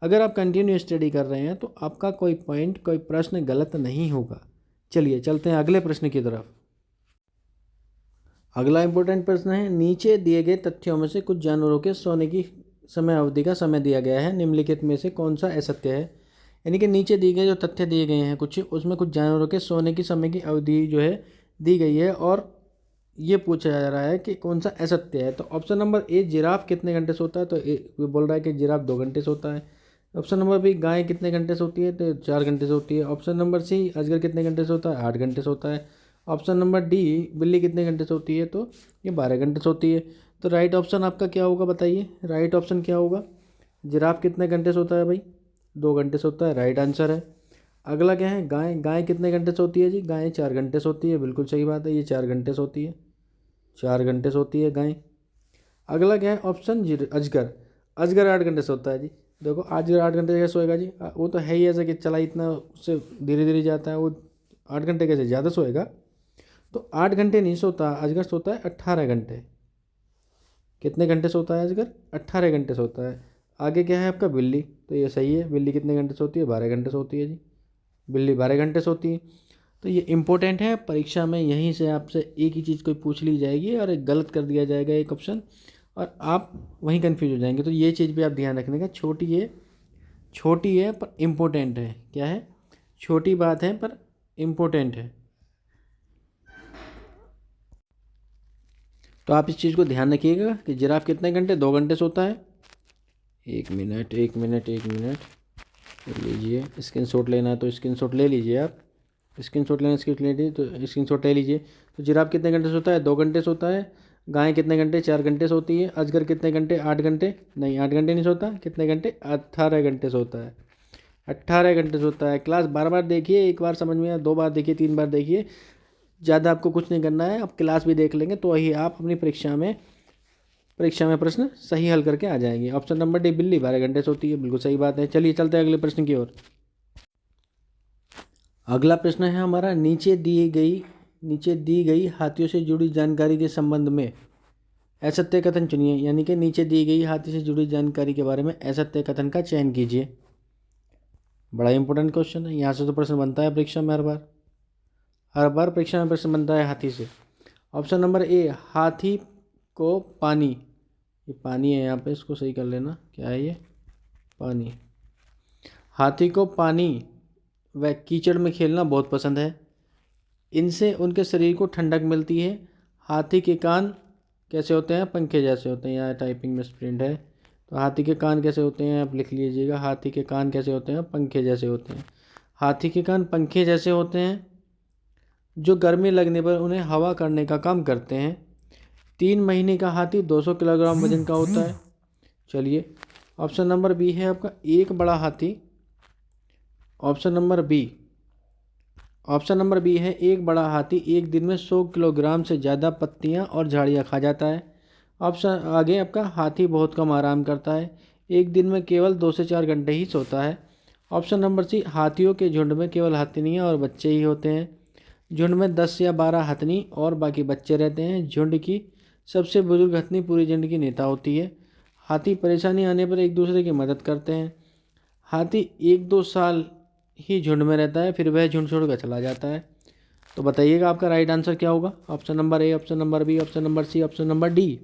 अगर आप कंटिन्यू स्टडी कर रहे हैं तो आपका कोई पॉइंट, कोई प्रश्न गलत नहीं होगा। चलिए चलते हैं अगले प्रश्न की तरफ। अगला इंपॉर्टेंट प्रश्न है, नीचे दिए गए तथ्यों में से कुछ जानवरों के सोने की समय अवधि का समय दिया गया है, निम्नलिखित में से कौन सा असत्य है? यानी कि नीचे दिए गए जो तथ्य दिए गए हैं कुछ, उसमें कुछ जानवरों के सोने की समय की अवधि जो है दी गई है और ये पूछा जा रहा है कि कौन सा असत्य है। तो ऑप्शन नंबर ए, जिराफ कितने घंटे सोता है? तो ये बोल रहा है कि जिराफ 2 घंटे सोता है। ऑप्शन नंबर बी, गाय कितने घंटे सोती है? तो 4 घंटे सोती है। ऑप्शन नंबर सी, अजगर कितने घंटे सोता है? 8 घंटे सोता है। ऑप्शन नंबर डी, बिल्ली कितने घंटे सोती है? तो ये 12 घंटे सोती है। तो राइट ऑप्शन आपका क्या होगा बताइए? राइट ऑप्शन क्या होगा? जिराफ कितने घंटे सोता है भाई? 2 घंटे सोता है, राइट आंसर है। अगला क्या है, गाय। गाय कितने घंटे सोती है जी? गाय 4 घंटे सोती है, बिल्कुल सही बात है, ये 4 घंटे सोती है। 4 घंटे सोती है गाय। अगला क्या है ऑप्शन अजगर। अजगर 8 घंटे सोता है जी। देखो अजगर 8 घंटे कैसे सोएगा जी? वो तो है ही ऐसा कि चला इतना उससे धीरे धीरे जाता है, वो 8 घंटे कैसे ज़्यादा सोएगा? तो 8 घंटे नहीं सोता अजगर, सोता है 18 घंटे। कितने घंटे सोता है अजगर? 18 घंटे सोता है। आगे क्या है आपका? बिल्ली। तो ये सही है, बिल्ली कितने घंटे सोती है? 12 घंटे सोती है जी। बिल्ली 12 घंटे सोती है। तो ये इंपॉर्टेंट है, परीक्षा में यहीं से आपसे एक ही चीज़ कोई पूछ ली जाएगी और एक गलत कर दिया जाएगा एक ऑप्शन, और आप वहीं कंफ्यूज हो जाएंगे। तो ये चीज़ भी आप ध्यान रखने का। छोटी है पर इम्पोर्टेंट है। क्या है? छोटी बात है पर इम्पोर्टेंट है। तो आप इस चीज़ को ध्यान रखिएगा कि जिराफ कितने घंटे? 2 घंटे सोता है। एक मिनट लीजिए, स्क्रीनशॉट लेना है तो स्क्रीनशॉट ले लीजिए आप। स्क्रीनशॉट लेना, स्क्रीन ले लीजिए तो स्क्रीनशॉट ले लीजिए। तो जिराफ कितने घंटे सोता है? 2 घंटे सोता है। गाय कितने घंटे? 4 घंटे सोती है। अजगर कितने घंटे? 8 घंटे। नहीं, 8 घंटे नहीं सोता। कितने घंटे? 18 घंटे सोता है। 18 घंटे सोता है। क्लास बार बार देखिए, एक बार समझ में आया, 2 बार देखिए, 3 बार देखिए। ज़्यादा आपको कुछ नहीं करना है, आप क्लास भी देख लेंगे तो ही आप अपनी परीक्षा में परीक्षा में प्रश्न सही हल करके आ जाएंगे। ऑप्शन नंबर डी, बिल्ली 12 घंटे सोती है, बिल्कुल सही बात है। चलिए चलते हैं अगले प्रश्न की ओर। अगला प्रश्न है हमारा, नीचे दी गई हाथियों से जुड़ी जानकारी के संबंध में असत्य कथन चुनिए। यानी कि नीचे दी गई हाथी से जुड़ी जानकारी के बारे में असत्य कथन का चयन कीजिए। बड़ा इंपॉर्टेंट क्वेश्चन है, यहाँ से तो प्रश्न बनता है परीक्षा में हर बार परीक्षा में प्रश्न बनता है हाथी से। ऑप्शन नंबर ए, हाथी को पानी, ये पानी है यहाँ पे, इसको सही कर लेना, क्या है ये, पानी। हाथी को पानी व कीचड़ में खेलना बहुत पसंद है, इनसे उनके शरीर को ठंडक मिलती है। हाथी के कान कैसे होते हैं, पंखे जैसे होते हैं। यहाँ टाइपिंग में स्प्रिंट है, तो हाथी के कान कैसे होते हैं आप लिख लीजिएगा। हाथी के कान कैसे होते हैं, पंखे जैसे होते हैं। हाथी के कान पंखे जैसे होते हैं, जो गर्मी लगने पर उन्हें हवा करने का काम करते हैं। 3 महीने का हाथी 200 किलोग्राम वजन का होता है। चलिए, ऑप्शन नंबर बी है आपका, एक बड़ा हाथी। ऑप्शन नंबर बी है, एक बड़ा हाथी एक दिन में 100 किलोग्राम से ज़्यादा पत्तियां और झाड़ियां खा जाता है। ऑप्शन आगे आपका, हाथी बहुत कम आराम करता है, एक दिन में केवल 2 से 4 घंटे ही सोता है। ऑप्शन नंबर सी, हाथियों के झुंड में केवल हथिनियाँ और बच्चे ही होते हैं। झुंड में 10 या 12 हथनी और बाकी बच्चे रहते हैं। झुंड की सबसे बुजुर्ग हथनी पूरी झुंड की नेता होती है। हाथी परेशानी आने पर एक दूसरे की मदद करते हैं। हाथी 1-2 साल ही झुंड में रहता है, फिर वह झुंड छोड़कर चला जाता है। तो बताइएगा आपका राइट आंसर क्या होगा। Option number A, option number B, option number C, option number D.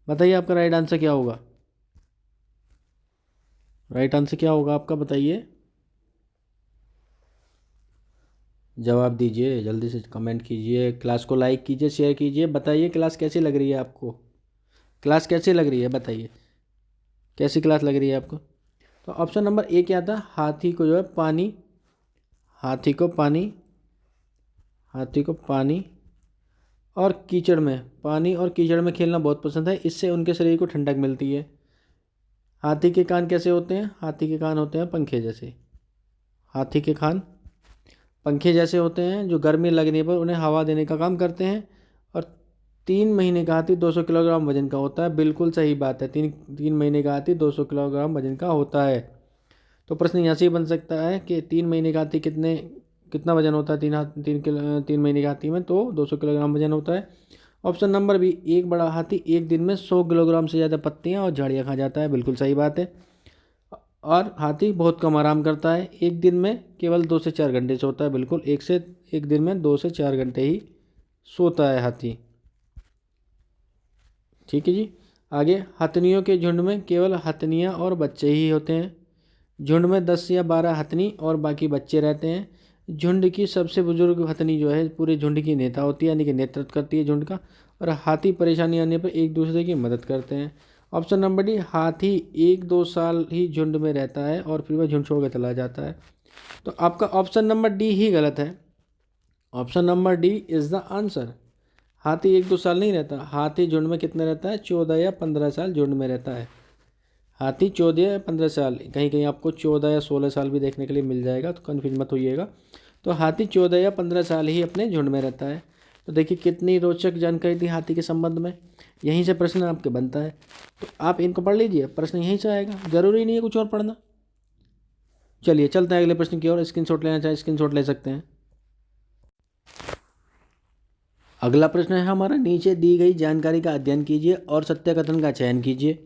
बताइए आपका राइट आंसर क्या होगा। राइट आंसर क्या होगा आपका, बताइए, जवाब दीजिए, जल्दी से कमेंट कीजिए, क्लास को लाइक कीजिए, शेयर कीजिए। बताइए क्लास कैसी लग रही है आपको, क्लास कैसी लग रही है, बताइए कैसी क्लास लग रही है आपको। तो ऑप्शन नंबर ए क्या था, हाथी को जो है पानी, हाथी को पानी और कीचड़ में खेलना बहुत पसंद है, इससे उनके शरीर को ठंडक मिलती है। हाथी के कान कैसे होते हैं, हाथी के कान होते हैं पंखे जैसे। हाथी के कान पंखे जैसे होते हैं, जो गर्मी लगने पर उन्हें हवा देने का काम करते हैं। और 3 महीने का हाथी 200 किलोग्राम वजन का होता है। बिल्कुल सही बात है, 3 महीने का हाथी 200 किलोग्राम वजन का होता है। तो प्रश्न यहाँ से ही बन सकता है कि 3 महीने का हाथी कितना वजन होता है, 3 महीने का हाथी में, तो 200 किलोग्राम वजन होता है। ऑप्शन नंबर बी, एक बड़ा हाथी एक दिन में 100 किलोग्राम से ज़्यादा पत्तियाँ और झाड़ियाँ खा जाता है। बिल्कुल सही बात है। और हाथी बहुत कम आराम करता है, एक दिन में केवल 2 से 4 घंटे सोता है। बिल्कुल, एक दिन में 2 से 4 घंटे ही सोता है हाथी। ठीक है जी। आगे, हथनियों के झुंड में केवल हथनियाँ और बच्चे ही होते हैं। झुंड में 10 या 12 हथनी और बाकी बच्चे रहते हैं। झुंड की सबसे बुजुर्ग हथनी जो है पूरे झुंड की नेता होती है, यानी कि नेतृत्व करती है झुंड का। और हाथी परेशानी आने पर एक दूसरे की मदद करते हैं। ऑप्शन नंबर डी, हाथी 1-2 साल ही झुंड में रहता है और फिर वह झुंड छोड़कर चला जाता है। तो आपका ऑप्शन नंबर डी ही गलत है। Option number D is the answer. हाथी 1-2 साल नहीं रहता, हाथी झुंड में कितना रहता है, 14 या 15 साल झुंड में रहता है। हाथी 14 या 15 साल, कहीं कहीं आपको 14 या 16 साल भी देखने के लिए मिल जाएगा, तो कन्फ्यूज मत होइएगा। तो हाथी 14 या 15 साल ही अपने झुंड में रहता है। तो देखिए कितनी रोचक जानकारी थी हाथी के संबंध में। यहीं से प्रश्न आपके बनता है, तो आप इनको पढ़ लीजिए, प्रश्न यहीं से आएगा, ज़रूरी नहीं है कुछ और पढ़ना। चलिए चलते हैं अगले प्रश्न की ओर। स्क्रीनशॉट लेना चाहे स्क्रीनशॉट ले सकते हैं। अगला प्रश्न है हमारा, नीचे दी गई जानकारी का अध्ययन कीजिए और सत्य कथन का चयन कीजिए।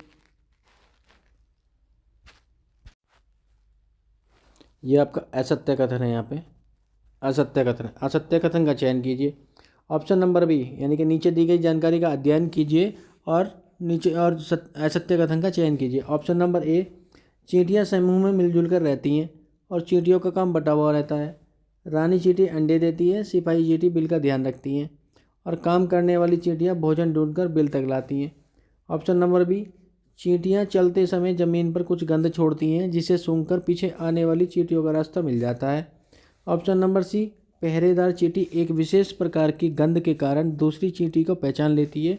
ये आपका असत्य कथन है, यहाँ पे असत्य कथन का चयन कीजिए। ऑप्शन नंबर बी, यानी कि नीचे दी गई जानकारी का अध्ययन कीजिए और असत्य कथन का चयन कीजिए। ऑप्शन नंबर ए, चींटियां समूह में मिलजुल कर रहती हैं और चींटियों का काम बटा हुआ रहता है। रानी चींटी अंडे देती है, सिपाही चींटी बिल का ध्यान रखती हैं और काम करने वाली चींटियां भोजन ढूंढकर बिल तक लाती हैं। ऑप्शन नंबर बी, चींटियां चलते समय ज़मीन पर कुछ गंध छोड़ती हैं, जिसे सूंघकर पीछे आने वाली चींटियों का रास्ता मिल जाता है। ऑप्शन नंबर सी, पहरेदार चींटी एक विशेष प्रकार की गंध के कारण दूसरी चींटी को पहचान लेती है।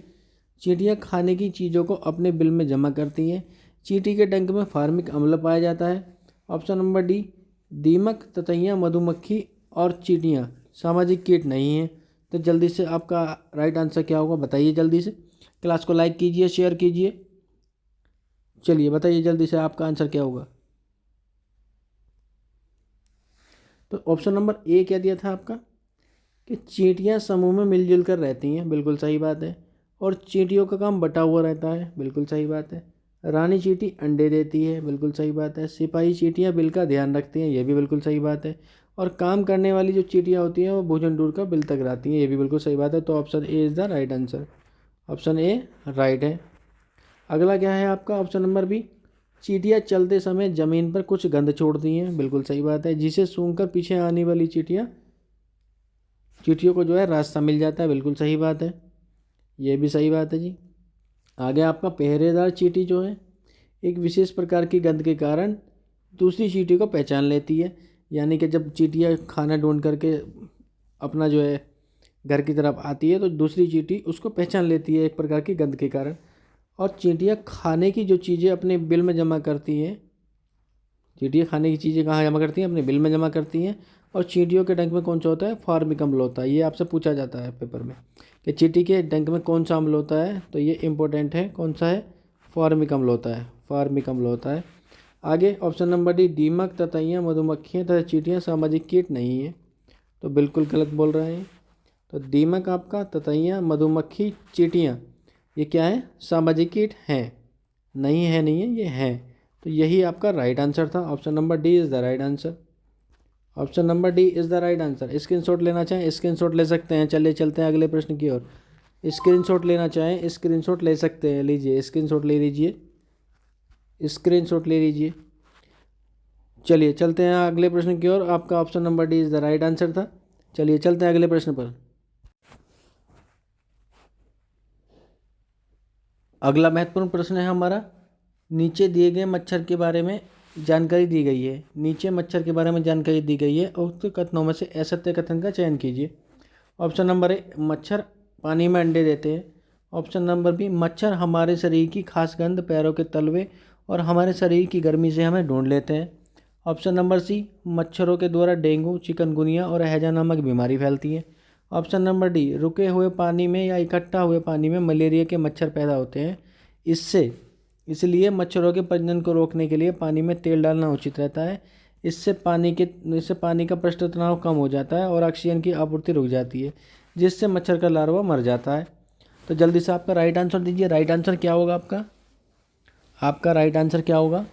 चींटियां खाने की चीज़ों को अपने बिल में जमा करती हैं। चींटी के डंक में फार्मिक अम्ल पाया जाता है। ऑप्शन नंबर डी, दीमक, ततैया, मधुमक्खी और चींटियां सामाजिक कीट नहीं हैं। तो जल्दी से आपका राइट आंसर क्या होगा, बताइए जल्दी से। क्लास को लाइक कीजिए, शेयर कीजिए। चलिए बताइए जल्दी से आपका आंसर क्या होगा। तो ऑप्शन नंबर ए क्या दिया था आपका कि चींटियां समूह में मिलजुल कर रहती हैं, बिल्कुल सही बात है। और चींटियों का काम बटा हुआ रहता है, बिल्कुल सही बात है। रानी चींटी अंडे देती है, बिल्कुल सही बात है। सिपाही चींटियां बिल का ध्यान रखती हैं, ये भी बिल्कुल सही बात है। और काम करने वाली जो चींटियां होती हैं वो भोजन ढूंढ कर बिल तक लाती हैं, ये भी बिल्कुल सही बात है। तो option A is the right answer. Option A right है। अगला क्या है आपका ऑप्शन नंबर बी, चींटियां चलते समय जमीन पर कुछ गंध छोड़ती हैं, बिल्कुल सही बात है, जिसे सूंघकर पीछे आने वाली चींटियों को जो है रास्ता मिल जाता है, बिल्कुल सही बात है, ये भी सही बात है जी। आगे आपका पहरेदार चींटी जो है एक विशेष प्रकार की गंध के कारण दूसरी चींटी को पहचान लेती है। यानी कि जब चींटियाँ खाना ढूंढ करके अपना जो है घर की तरफ आती है तो दूसरी चींटी उसको पहचान लेती है एक प्रकार की गंध के कारण। और चींटियाँ खाने की जो चीज़ें अपने बिल में जमा करती हैं, चींटियाँ खाने की चीज़ें कहाँ जमा करती हैं, अपने बिल में जमा करती हैं। और चींटियों के डंक में कौन सा होता है, फार्मिक अम्ल होता है। ये आपसे पूछा जाता है पेपर में कि चींटी के डंक में कौन सा अम्ल होता है, तो ये इंपॉर्टेंट है, कौन सा है, फार्मिक अम्ल होता है, फार्मिक अम्ल होता है। आगे ऑप्शन नंबर डी, दीमक, ततैयाँ, मधुमक्खियाँ तथा चींटियाँ सामाजिक कीट नहीं है, तो बिल्कुल गलत बोल रहे हैं। तो दीमक आपका, ततैयाँ, मधुमक्खी, चींटियाँ ये क्या है, सामाजिक कीट हैं, नहीं है, नहीं है, ये हैं। तो यही आपका राइट आंसर था। Option number D is the right answer. Option number D is the right answer. Screenshot लेना चाहें स्क्रीनशॉट ले सकते हैं। चलिए चलते हैं अगले प्रश्न की ओर। स्क्रीनशॉट लेना चाहें स्क्रीनशॉट ले सकते हैं, लीजिए स्क्रीनशॉट ले लीजिए, स्क्रीनशॉट ले लीजिए। चलिए चलते हैं अगले प्रश्न की ओर। आपका option number D is the right answer था। चलिए चलते हैं अगले प्रश्न पर। अगला महत्वपूर्ण प्रश्न है हमारा, नीचे दिए गए मच्छर के बारे में जानकारी दी गई है। नीचे मच्छर के बारे में जानकारी दी गई है, उक्त कथनों में से असत्य कथन का चयन कीजिए। ऑप्शन नंबर ए, मच्छर पानी में अंडे देते हैं। ऑप्शन नंबर बी, मच्छर हमारे शरीर की खास गंध पैरों के तलवे और हमारे शरीर की गर्मी से हमें ढूंढ लेते हैं। ऑप्शन नंबर सी, मच्छरों के द्वारा डेंगू, चिकनगुनिया और हैजा नामक बीमारी फैलती है। ऑप्शन नंबर डी, रुके हुए पानी में या इकट्ठा हुए पानी में मलेरिया के मच्छर पैदा होते हैं, इससे इसलिए मच्छरों के प्रजनन को रोकने के लिए पानी में तेल डालना उचित रहता है। इससे पानी का पृष्ठ तनाव कम हो जाता है और ऑक्सीजन की आपूर्ति रुक जाती है, जिससे मच्छर का लार्वा मर जाता है। तो जल्दी से आपका राइट आंसर दीजिए। राइट आंसर क्या होगा आपका, आपका राइट आंसर क्या होगा।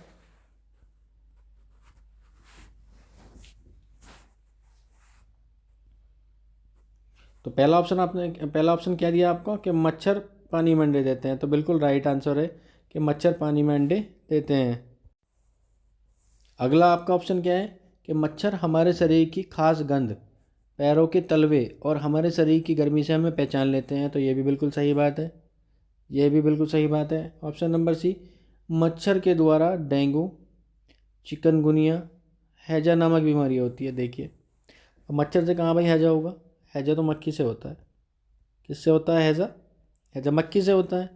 तो पहला ऑप्शन क्या दिया आपको कि मच्छर पानी में अंडे देते हैं, तो बिल्कुल राइट आंसर है कि मच्छर पानी में अंडे देते हैं। अगला आपका ऑप्शन क्या है कि मच्छर हमारे शरीर की खास गंध पैरों के तलवे और हमारे शरीर की गर्मी से हमें पहचान लेते हैं, तो ये भी बिल्कुल सही बात है, ये भी बिल्कुल सही बात है। ऑप्शन नंबर सी, मच्छर के द्वारा डेंगू, चिकनगुनिया, हैजा नामक बीमारी होती है। देखिए अब मच्छर से कहाँ भाई हैजा होगा, हैजा तो मक्खी से होता है। किससे होता है हैजा, हैजा मक्खी से होता है।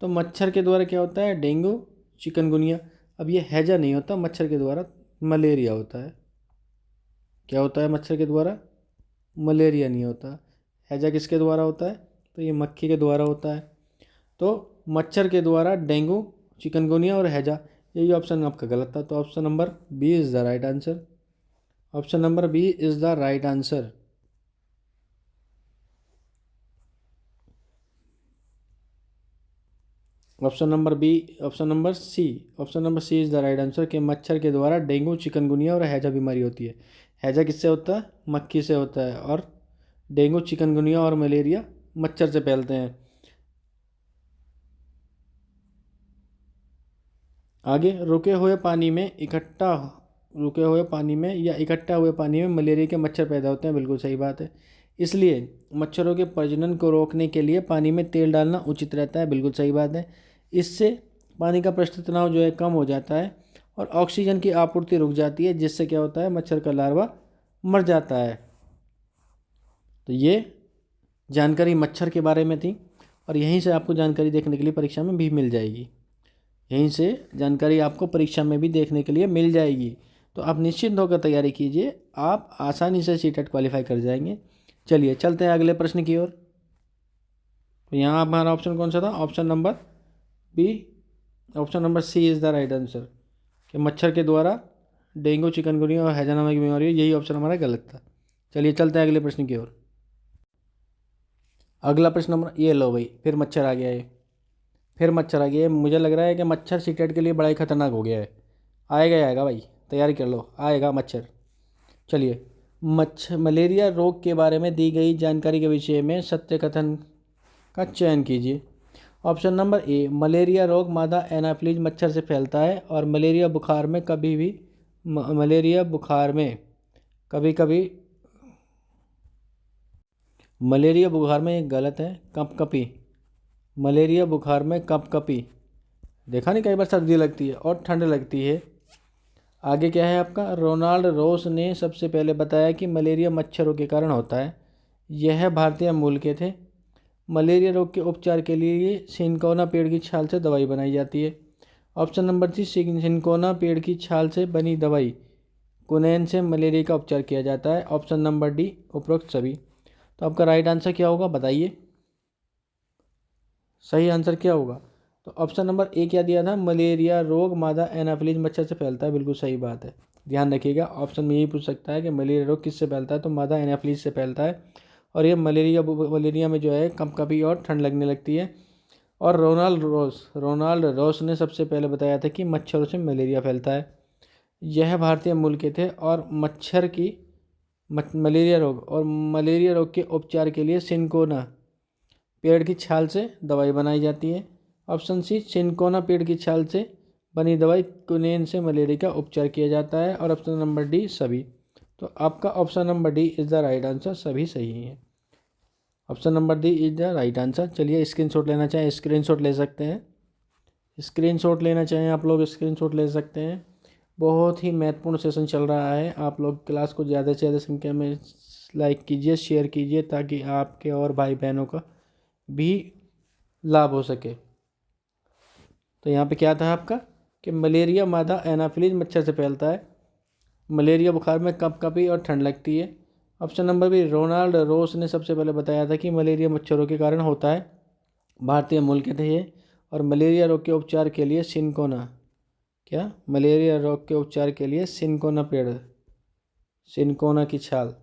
तो मच्छर के द्वारा क्या होता है, डेंगू, चिकनगुनिया। अब ये हैजा नहीं होता, मच्छर के द्वारा मलेरिया होता है। क्या होता है मच्छर के द्वारा, मलेरिया नहीं होता। हैजा किसके द्वारा होता है, तो ये मक्खी के द्वारा होता है। तो मच्छर के द्वारा डेंगू, चिकनगुनिया और हैजा, यही ऑप्शन आपका गलत था। तो option number B is the right answer. Option number B is the right answer. Option number B, option number C is the right answer कि मच्छर के द्वारा डेंगू, चिकनगुनिया और हैजा बीमारी होती है। हैजा किससे होता है, मक्खी से होता है, और डेंगू, चिकनगुनिया और मलेरिया मच्छर से फैलते हैं। आगे, रुके हुए पानी में या इकट्ठा हुए पानी में मलेरिया के मच्छर पैदा होते हैं, बिल्कुल सही बात है। इसलिए मच्छरों के प्रजनन को रोकने के लिए पानी में तेल डालना उचित रहता है, बिल्कुल सही बात है। इससे पानी का पृष्ठ तनाव जो है कम हो जाता है और ऑक्सीजन की आपूर्ति रुक जाती है, जिससे क्या होता है, मच्छर का लार्वा मर जाता है। तो ये जानकारी मच्छर के बारे में थी, और यहीं से आपको जानकारी देखने के लिए परीक्षा में भी मिल जाएगी, यहीं से जानकारी आपको परीक्षा में भी देखने के लिए मिल जाएगी। तो आप निश्चिंत होकर तैयारी कीजिए, आप आसानी से सीटेट क्वालिफाई कर जाएंगे। चलिए चलते हैं अगले प्रश्न की ओर। तो यहाँ हमारा ऑप्शन कौन सा था? Option number B, option number C is the right answer, कि मच्छर के द्वारा डेंगू, चिकनगुनिया और हैजा नामक बीमारी, यही ऑप्शन हमारा गलत था। चलिए चलते हैं अगले प्रश्न की ओर। अगला प्रश्न नंबर, ये लो भाई, फिर मच्छर आ गया है, फिर मच्छर आ गया है। मुझे लग रहा है कि मच्छर सीटेट के लिए बड़ा ही खतरनाक हो गया है। आएगा ही आएगा भाई, तैयारी कर लो, आएगा मच्छर। चलिए, मलेरिया रोग के बारे में दी गई जानकारी के विषय में सत्य कथन का चयन कीजिए। ऑप्शन नंबर ए, मलेरिया रोग मादा एनाफिलीज मच्छर से फैलता है और मलेरिया बुखार में कभी भी मलेरिया बुखार में कभी कभी मलेरिया बुखार में, एक गलत है, कपकपी, मलेरिया बुखार में कपकपी, देखा नहीं, कई बार सर्दी लगती है और ठंड लगती है। आगे क्या है आपका? रोनाल्ड रोस ने सबसे पहले बताया कि मलेरिया मच्छरों के कारण होता है। यह भारतीय मूल के थे। मलेरिया रोग के उपचार के लिए सिनकोना पेड़ की छाल से दवाई बनाई जाती है। ऑप्शन नंबर सी, सिनकोना पेड़ की छाल से बनी दवाई कुनैन से मलेरिया का उपचार किया जाता है। ऑप्शन नंबर डी, उपरोक्त सभी। तो आपका राइट आंसर क्या होगा बताइए, सही आंसर क्या होगा? तो ऑप्शन नंबर ए क्या दिया था? मलेरिया रोग मादा एनाफिलीज मच्छर से फैलता है, बिल्कुल सही बात है। ध्यान रखिएगा, ऑप्शन में यही पूछ सकता है कि मलेरिया रोग किससे फैलता है, तो मादा एनाफिलीज से फैलता है। और ये मलेरिया में जो है कंपकपी और ठंड लगने लगती है। और रोनाल्ड रोस ने सबसे पहले बताया था कि मच्छरों से मलेरिया फैलता है। यह भारतीय मूल के थे और मलेरिया रोग के उपचार के लिए सिनकोना पेड़ की छाल से दवाई बनाई जाती है। ऑप्शन सी, सिनकोना पेड़ की छाल से बनी दवाई कुनैन से मलेरिया का उपचार किया जाता है। और ऑप्शन नंबर डी, सभी। तो आपका option number D is the right answer, सभी सही है। Option number D is the right answer. चलिए, स्क्रीनशॉट लेना चाहें स्क्रीनशॉट ले सकते हैं, स्क्रीनशॉट लेना चाहें आप लोग स्क्रीनशॉट ले सकते हैं। बहुत ही महत्वपूर्ण सेशन चल रहा है। आप लोग क्लास को ज़्यादा से ज़्यादा संख्या में लाइक कीजिए, शेयर कीजिए, ताकि आपके और भाई बहनों का भी लाभ हो सके। तो यहाँ पे क्या था आपका कि मलेरिया मादा एनाफिलीज मच्छर से फैलता है। मलेरिया बुखार में कपकपी और ठंड लगती है। ऑप्शन नंबर बी, रोनाल्ड रोस ने सबसे पहले बताया था कि मलेरिया मच्छरों के कारण होता है। भारतीय मूल के थे ये। और मलेरिया रोग के उपचार के लिए मलेरिया रोग के उपचार के लिए सिनकोना पेड़, सिनकोना की छाल,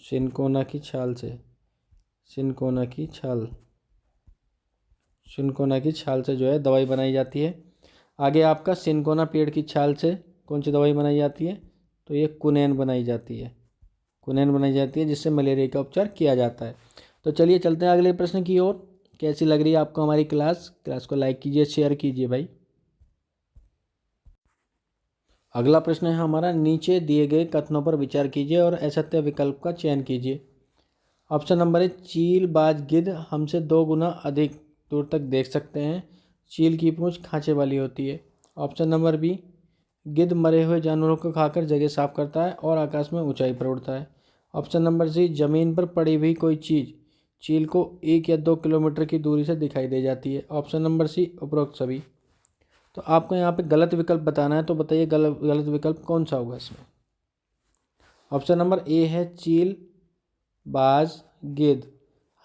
सिनकोना की छाल से सिनकोना की छाल सिनकोना की छाल से जो है दवाई बनाई जाती है। आगे आपका सिनकोना पेड़ की छाल से कौन सी दवाई बनाई जाती है? तो ये कुनैन बनाई जाती है, कुनैन बनाई जाती है, जिससे मलेरिया का उपचार किया जाता है। तो चलिए चलते हैं अगले प्रश्न की ओर। कैसी लग रही है आपको हमारी क्लास को लाइक कीजिए, शेयर कीजिए भाई। अगला प्रश्न है हमारा, नीचे दिए गए कथनों पर विचार कीजिए और असत्य विकल्प का चयन कीजिए। ऑप्शन नंबर है, चील बाज गिद्ध हमसे 2 गुना अधिक दूर तक देख सकते हैं। चील की पूंछ खांचे वाली होती है। ऑप्शन नंबर बी, गिद्ध मरे हुए जानवरों को खाकर जगह साफ करता है और आकाश में ऊंचाई पर उड़ता है। ऑप्शन नंबर सी, जमीन पर पड़ी हुई कोई चीज़ चील को 1 या 2 किलोमीटर की दूरी से दिखाई दे जाती है। ऑप्शन नंबर सी, उपरोक्त सभी। तो आपको यहाँ पे गलत विकल्प बताना है, तो बताइए गलत विकल्प कौन सा होगा इसमें? ऑप्शन नंबर ए है, चील बाज गिद्ध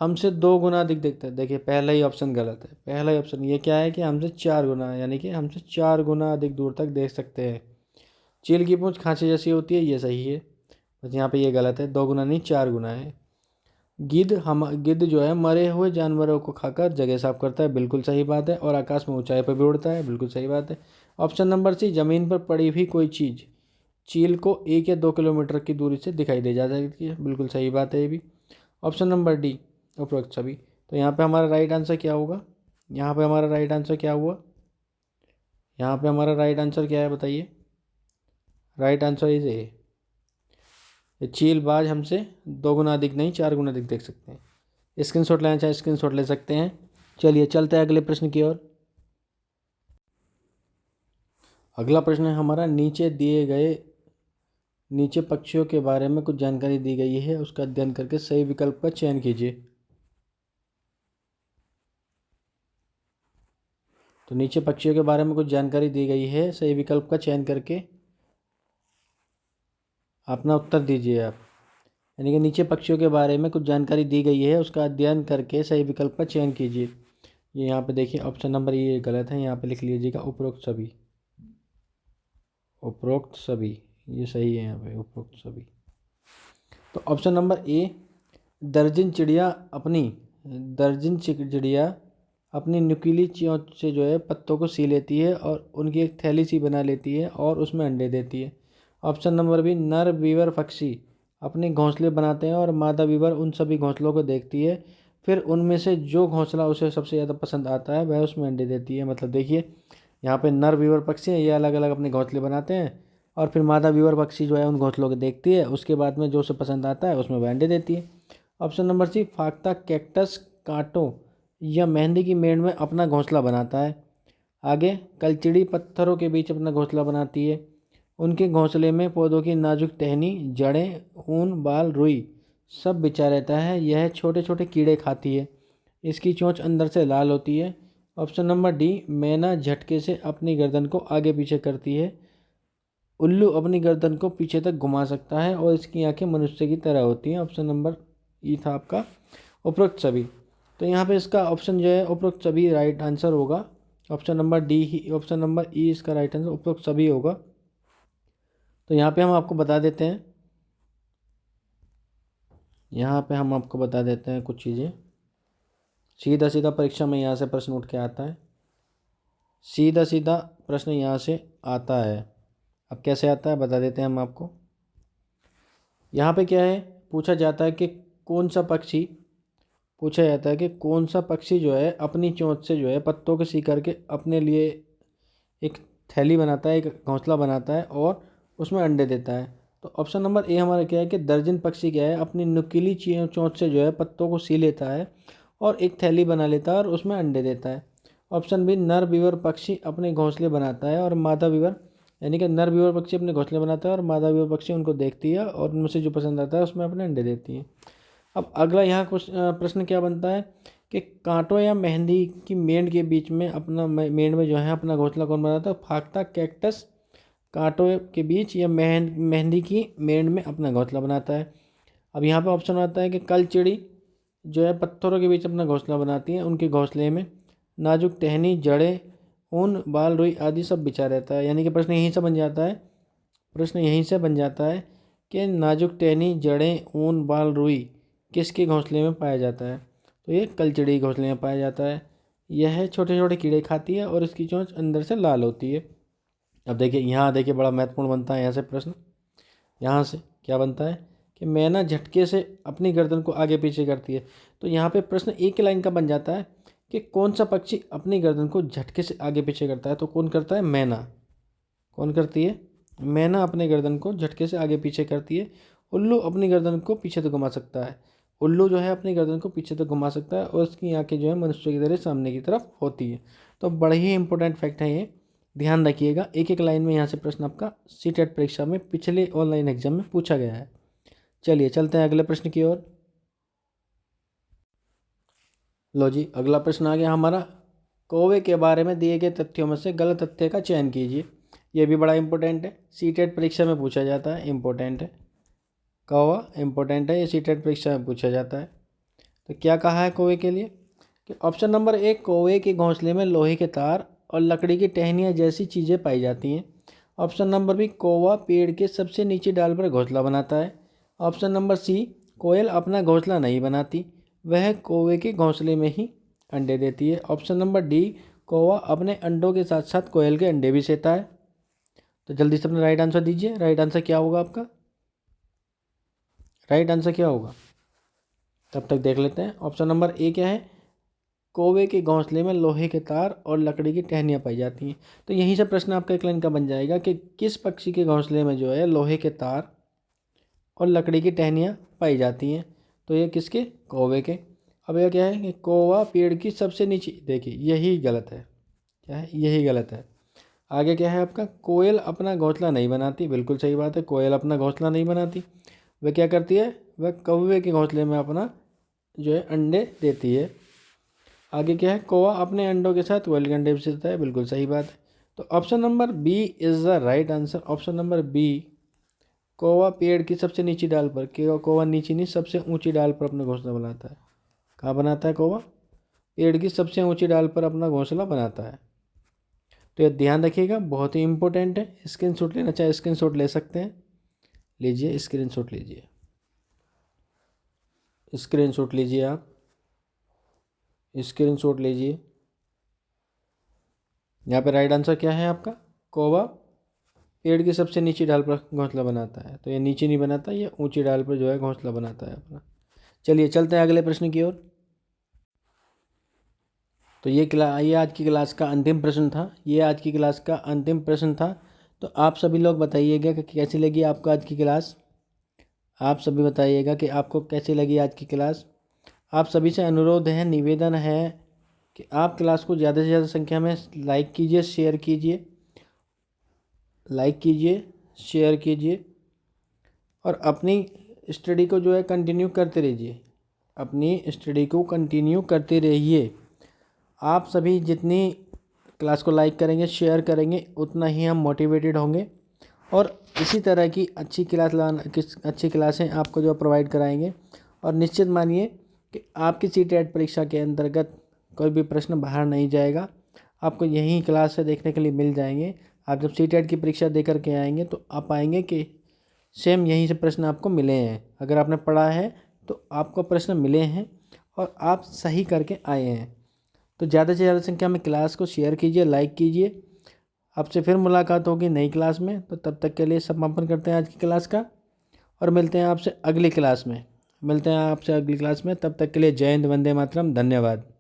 हमसे 2 गुना अधिक दिखता है। देखिए, पहला ही ऑप्शन गलत है। पहला ही ऑप्शन ये क्या है कि हमसे 4 गुना, यानी कि हमसे 4 गुना अधिक दूर तक देख सकते हैं। चील की पूंछ खांचे जैसी होती है, ये सही है, बस यहाँ पे ये गलत है, 2 गुना नहीं 4 गुना है। गिद्ध जो है मरे हुए जानवरों को खाकर जगह साफ करता है, बिल्कुल सही बात है। और आकाश में ऊंचाई पर भी उड़ता है, बिल्कुल सही बात है। ऑप्शन नंबर सी, ज़मीन पर पड़ी हुई कोई चीज़ चील को 1 या 2 किलोमीटर की दूरी से दिखाई दे जा सकती है, बिल्कुल सही बात है ये भी। ऑप्शन नंबर डी, उपरोक्त सभी। तो यहाँ पे हमारा राइट आंसर क्या होगा? यहाँ पे हमारा राइट आंसर क्या हुआ? यहाँ पे हमारा राइट आंसर क्या है बताइए? राइट आंसर इज ए, चील बाज हमसे 2 गुना अधिक नहीं 4 गुना अधिक देख सकते हैं। स्क्रीनशॉट लेना चाहे स्क्रीनशॉट ले सकते हैं। चलिए चलते हैं अगले प्रश्न की ओर। अगला प्रश्न है हमारा, नीचे पक्षियों के बारे में कुछ जानकारी दी गई है, उसका अध्ययन करके सही विकल्प का चयन कीजिए। तो नीचे पक्षियों के बारे में कुछ जानकारी दी गई है, सही विकल्प का चयन करके अपना उत्तर दीजिए आप। यानी कि नीचे पक्षियों के बारे में कुछ जानकारी दी गई है, उसका अध्ययन करके सही विकल्प का चयन कीजिए। ये यहाँ पे देखिए ऑप्शन नंबर ये गलत है, यहाँ पे लिख लीजिएगा उपरोक्त सभी। उपरोक्त सभी ये सही है, यहाँ पे उपरोक्त सभी। तो ऑप्शन नंबर ए, दर्जन चिड़िया अपनी दर्जन चिड़िया अपनी नुकीली चोंच से जो है पत्तों को सी लेती है और उनकी एक थैली सी बना लेती है और उसमें अंडे देती है। ऑप्शन नंबर बी, नर बीवर पक्षी अपने घोंसले बनाते हैं और मादा बीवर उन सभी घोंसलों को देखती है, फिर उनमें से जो घोंसला उसे सबसे ज़्यादा पसंद आता है वह उसमें अंडे देती है। मतलब देखिए यहाँ पे नर बीवर पक्षी हैं, ये अलग अलग अपने घोंसले बनाते हैं और फिर मादा बीवर पक्षी जो है उन घोंसलों को देखती है, उसके बाद में जो उसे पसंद आता है उसमें वह अंडे देती है। ऑप्शन नंबर सी, फाख्ता कैक्टस कांटों या मेहंदी की मेड़ में अपना घोंसला बनाता है। आगे, कलचिड़ी पत्थरों के बीच अपना घोंसला बनाती है। उनके घोंसले में पौधों की नाजुक टहनी, जड़ें, ऊन, बाल, रुई सब बिछा रहता है। यह छोटे छोटे कीड़े खाती है। इसकी चोंच अंदर से लाल होती है। ऑप्शन नंबर डी, मैना झटके से अपनी गर्दन को आगे पीछे करती है। उल्लू अपनी गर्दन को पीछे तक घुमा सकता है और इसकी आंखें मनुष्य की तरह होती हैं। ऑप्शन नंबर ई था आपका उपरोक्त सभी। तो यहाँ पे इसका ऑप्शन जो है उपरोक्त सभी राइट आंसर होगा। ऑप्शन नंबर डी ही, ऑप्शन नंबर ई इसका राइट आंसर उपरोक्त सभी होगा। तो यहाँ पे हम आपको बता देते हैं, यहाँ पे हम आपको बता देते हैं कुछ चीज़ें। सीधा सीधा परीक्षा में यहाँ से प्रश्न उठ के आता है, सीधा सीधा प्रश्न यहाँ से आता है। अब कैसे आता है बता देते हैं हम आपको। यहाँ पे क्या है, पूछा जाता है कि कौन सा पक्षी पूछा जाता है कि कौन सा पक्षी जो है अपनी चोंच से जो है पत्तों को सी करके अपने लिए एक थैली बनाता है, एक घोंसला बनाता है और उसमें अंडे देता है। तो ऑप्शन नंबर ए हमारा क्या है कि दर्जन पक्षी क्या है अपनी नुकीली चोंच से जो है पत्तों को सी लेता है और एक थैली बना लेता है और उसमें अंडे देता है। ऑप्शन बी, नर बीवर पक्षी अपने घोंसले बनाता है और मादा बीवर, यानी कि नर बीवर पक्षी अपने घोंसले बनाता है और मादा बीवर पक्षी उनको देखती है और उनमें से जो पसंद आता है उसमें अपने अंडे देती है। अब अगला यहाँ कुछ प्रश्न क्या बनता है कि कांटों या मेहंदी की मेंढ के बीच में अपना मेंढ में जो है अपना घोंसला कौन बनाता है? फाख्ता कैक्टस कांटों के बीच या मेहंदी की मेंढ में अपना घोंसला बनाता है। अब यहाँ पे ऑप्शन आता है कि कलचिड़ी जो है पत्थरों के बीच अपना घोंसला बनाती हैं, उनके घोंसले में नाजुक टहनी, जड़ें, ऊन, बाल, रुई आदि सब बिछा रहता है। यानी कि प्रश्न यहीं से बन जाता है, प्रश्न यहीं से बन जाता है कि नाजुक टहनी, जड़ें, ऊन, बाल, रुई किसके घोंसले में पाया जाता है? तो ये कलचिड़ी घोंसले में पाया जाता है। यह छोटे छोटे कीड़े खाती है और इसकी चोंच अंदर से लाल होती है। अब देखिए यहाँ देखिए बड़ा महत्वपूर्ण बनता है यहाँ से प्रश्न। यहाँ से क्या बनता है कि मैना झटके से अपनी गर्दन को आगे पीछे करती है। तो यहाँ पे प्रश्न एक ही लाइन का बन जाता है कि कौन सा पक्षी अपनी गर्दन को झटके से आगे पीछे करता है? तो कौन करता है? मैना। कौन करती है? मैना अपनी गर्दन को झटके से आगे पीछे करती है। उल्लू अपनी गर्दन को पीछे तक घुमा सकता है। उल्लू जो है अपनी गर्दन को पीछे तक घुमा सकता है और उसकी आंखें जो है मनुष्य की तरह सामने की तरफ होती है। तो बड़े ही इंपॉर्टेंट फैक्ट है ये, ध्यान रखिएगा। एक एक लाइन में यहाँ से प्रश्न आपका सीटेट परीक्षा में पिछले ऑनलाइन एग्जाम में पूछा गया है। चलिए चलते हैं अगले प्रश्न की ओर। लो जी, अगला प्रश्न आ गया हमारा, कौवे के बारे में दिए गए तथ्यों में से गलत तथ्य का चयन कीजिए। ये भी बड़ा इंपॉर्टेंट है, सीटेट परीक्षा में पूछा जाता है, इंपॉर्टेंट है। कौवा इंपॉर्टेंट है, ये सीटेट परीक्षा में पूछा जाता है। तो क्या कहा है कौवे के लिए कि ऑप्शन नंबर एक, कौवे के घोंसले में लोहे के तार और लकड़ी की टहनियाँ जैसी चीज़ें पाई जाती हैं। ऑप्शन नंबर बी, कौवा पेड़ के सबसे नीचे डाल पर घोंसला बनाता है। ऑप्शन नंबर सी, कोयल अपना घोंसला नहीं बनाती, वह कौवे के घोंसले में ही अंडे देती है। ऑप्शन नंबर डी, कौवा अपने अंडों के साथ साथ कोयल के अंडे भी सेता है। तो जल्दी से अपना राइट आंसर दीजिए। राइट आंसर क्या होगा आपका? राइट आंसर क्या होगा तब तक देख लेते हैं। ऑप्शन नंबर ए क्या है? कौवे के घोंसले में लोहे के तार और लकड़ी की टहनियाँ पाई जाती हैं। तो यहीं से प्रश्न आपका एक लाइन का बन जाएगा कि किस पक्षी के घोंसले में जो है लोहे के तार और लकड़ी की टहनियाँ पाई जाती हैं? तो ये किसके? कौवे के। अब यह क्या है कि कौवा पेड़ की सबसे नीचे, देखिए यही गलत है। क्या है? यही गलत है। आगे क्या है आपका? कोयल अपना घोंसला नहीं बनाती, बिल्कुल सही बात है, कोयल अपना घोंसला नहीं बनाती। वह क्या करती है? वह कौवे के घोंसले में अपना जो है अंडे देती है। आगे क्या है? कौवा अपने अंडों के साथ कोयल के अंडे भी देता है, बिल्कुल सही बात है। तो option number B is the right answer. Option number B कौवा पेड़ की सबसे नीची डाल पर, कौवा नीची नहीं सबसे ऊंची डाल पर अपना घोंसला बनाता है। कहाँ बनाता है कौवा? पेड़ की सबसे ऊंची डाल पर अपना घोंसला बनाता है। तो यह ध्यान रखिएगा, बहुत ही इंपॉर्टेंट है। स्क्रीनशॉट लेना चाहे स्क्रीनशॉट ले सकते हैं, लीजिए स्क्रीनशॉट लीजिए, स्क्रीनशॉट लीजिए, आप स्क्रीनशॉट लीजिए। यहाँ पे राइट आंसर क्या है आपका? कौवा पेड़ की सबसे नीची डाल पर घोंसला बनाता है। तो ये नीचे नहीं बनाता, ये ऊंची डाल पर जो है घोंसला बनाता है अपना। चलिए चलते हैं अगले प्रश्न की ओर। तो ये आज की क्लास का अंतिम प्रश्न था, ये आज की क्लास का अंतिम प्रश्न था। तो आप सभी लोग बताइएगा कि कैसी लगी आपको आज की क्लास। आप सभी बताइएगा कि आपको कैसी लगी आज की क्लास। आप सभी से अनुरोध है, निवेदन है कि आप क्लास को ज़्यादा से ज़्यादा संख्या में लाइक कीजिए, शेयर कीजिए, लाइक कीजिए, शेयर कीजिए और अपनी स्टडी को जो है कंटिन्यू करते रहिए, अपनी स्टडी को कंटिन्यू करते रहिए। आप सभी जितनी क्लास को लाइक करेंगे, शेयर करेंगे, उतना ही हम मोटिवेटेड होंगे और इसी तरह की अच्छी क्लासें आपको जो प्रोवाइड कराएंगे। और निश्चित मानिए कि आपकी सीटेट परीक्षा के अंतर्गत कोई भी प्रश्न बाहर नहीं जाएगा, आपको यहीं क्लास से देखने के लिए मिल जाएंगे। आप जब सीटेट की परीक्षा दे करके आएंगे तो आप पाएंगे कि सेम यहीं से प्रश्न आपको मिले हैं। अगर आपने पढ़ा है तो आपको प्रश्न मिले हैं और आप सही करके आए हैं। तो ज़्यादा से ज़्यादा संख्या में क्लास को शेयर कीजिए, लाइक कीजिए। आपसे फिर मुलाकात होगी नई क्लास में, तो तब तक के लिए समापन करते हैं आज की क्लास का और मिलते हैं आपसे अगली क्लास में। तब तक के लिए जय हिंद, वंदे मातरम, धन्यवाद।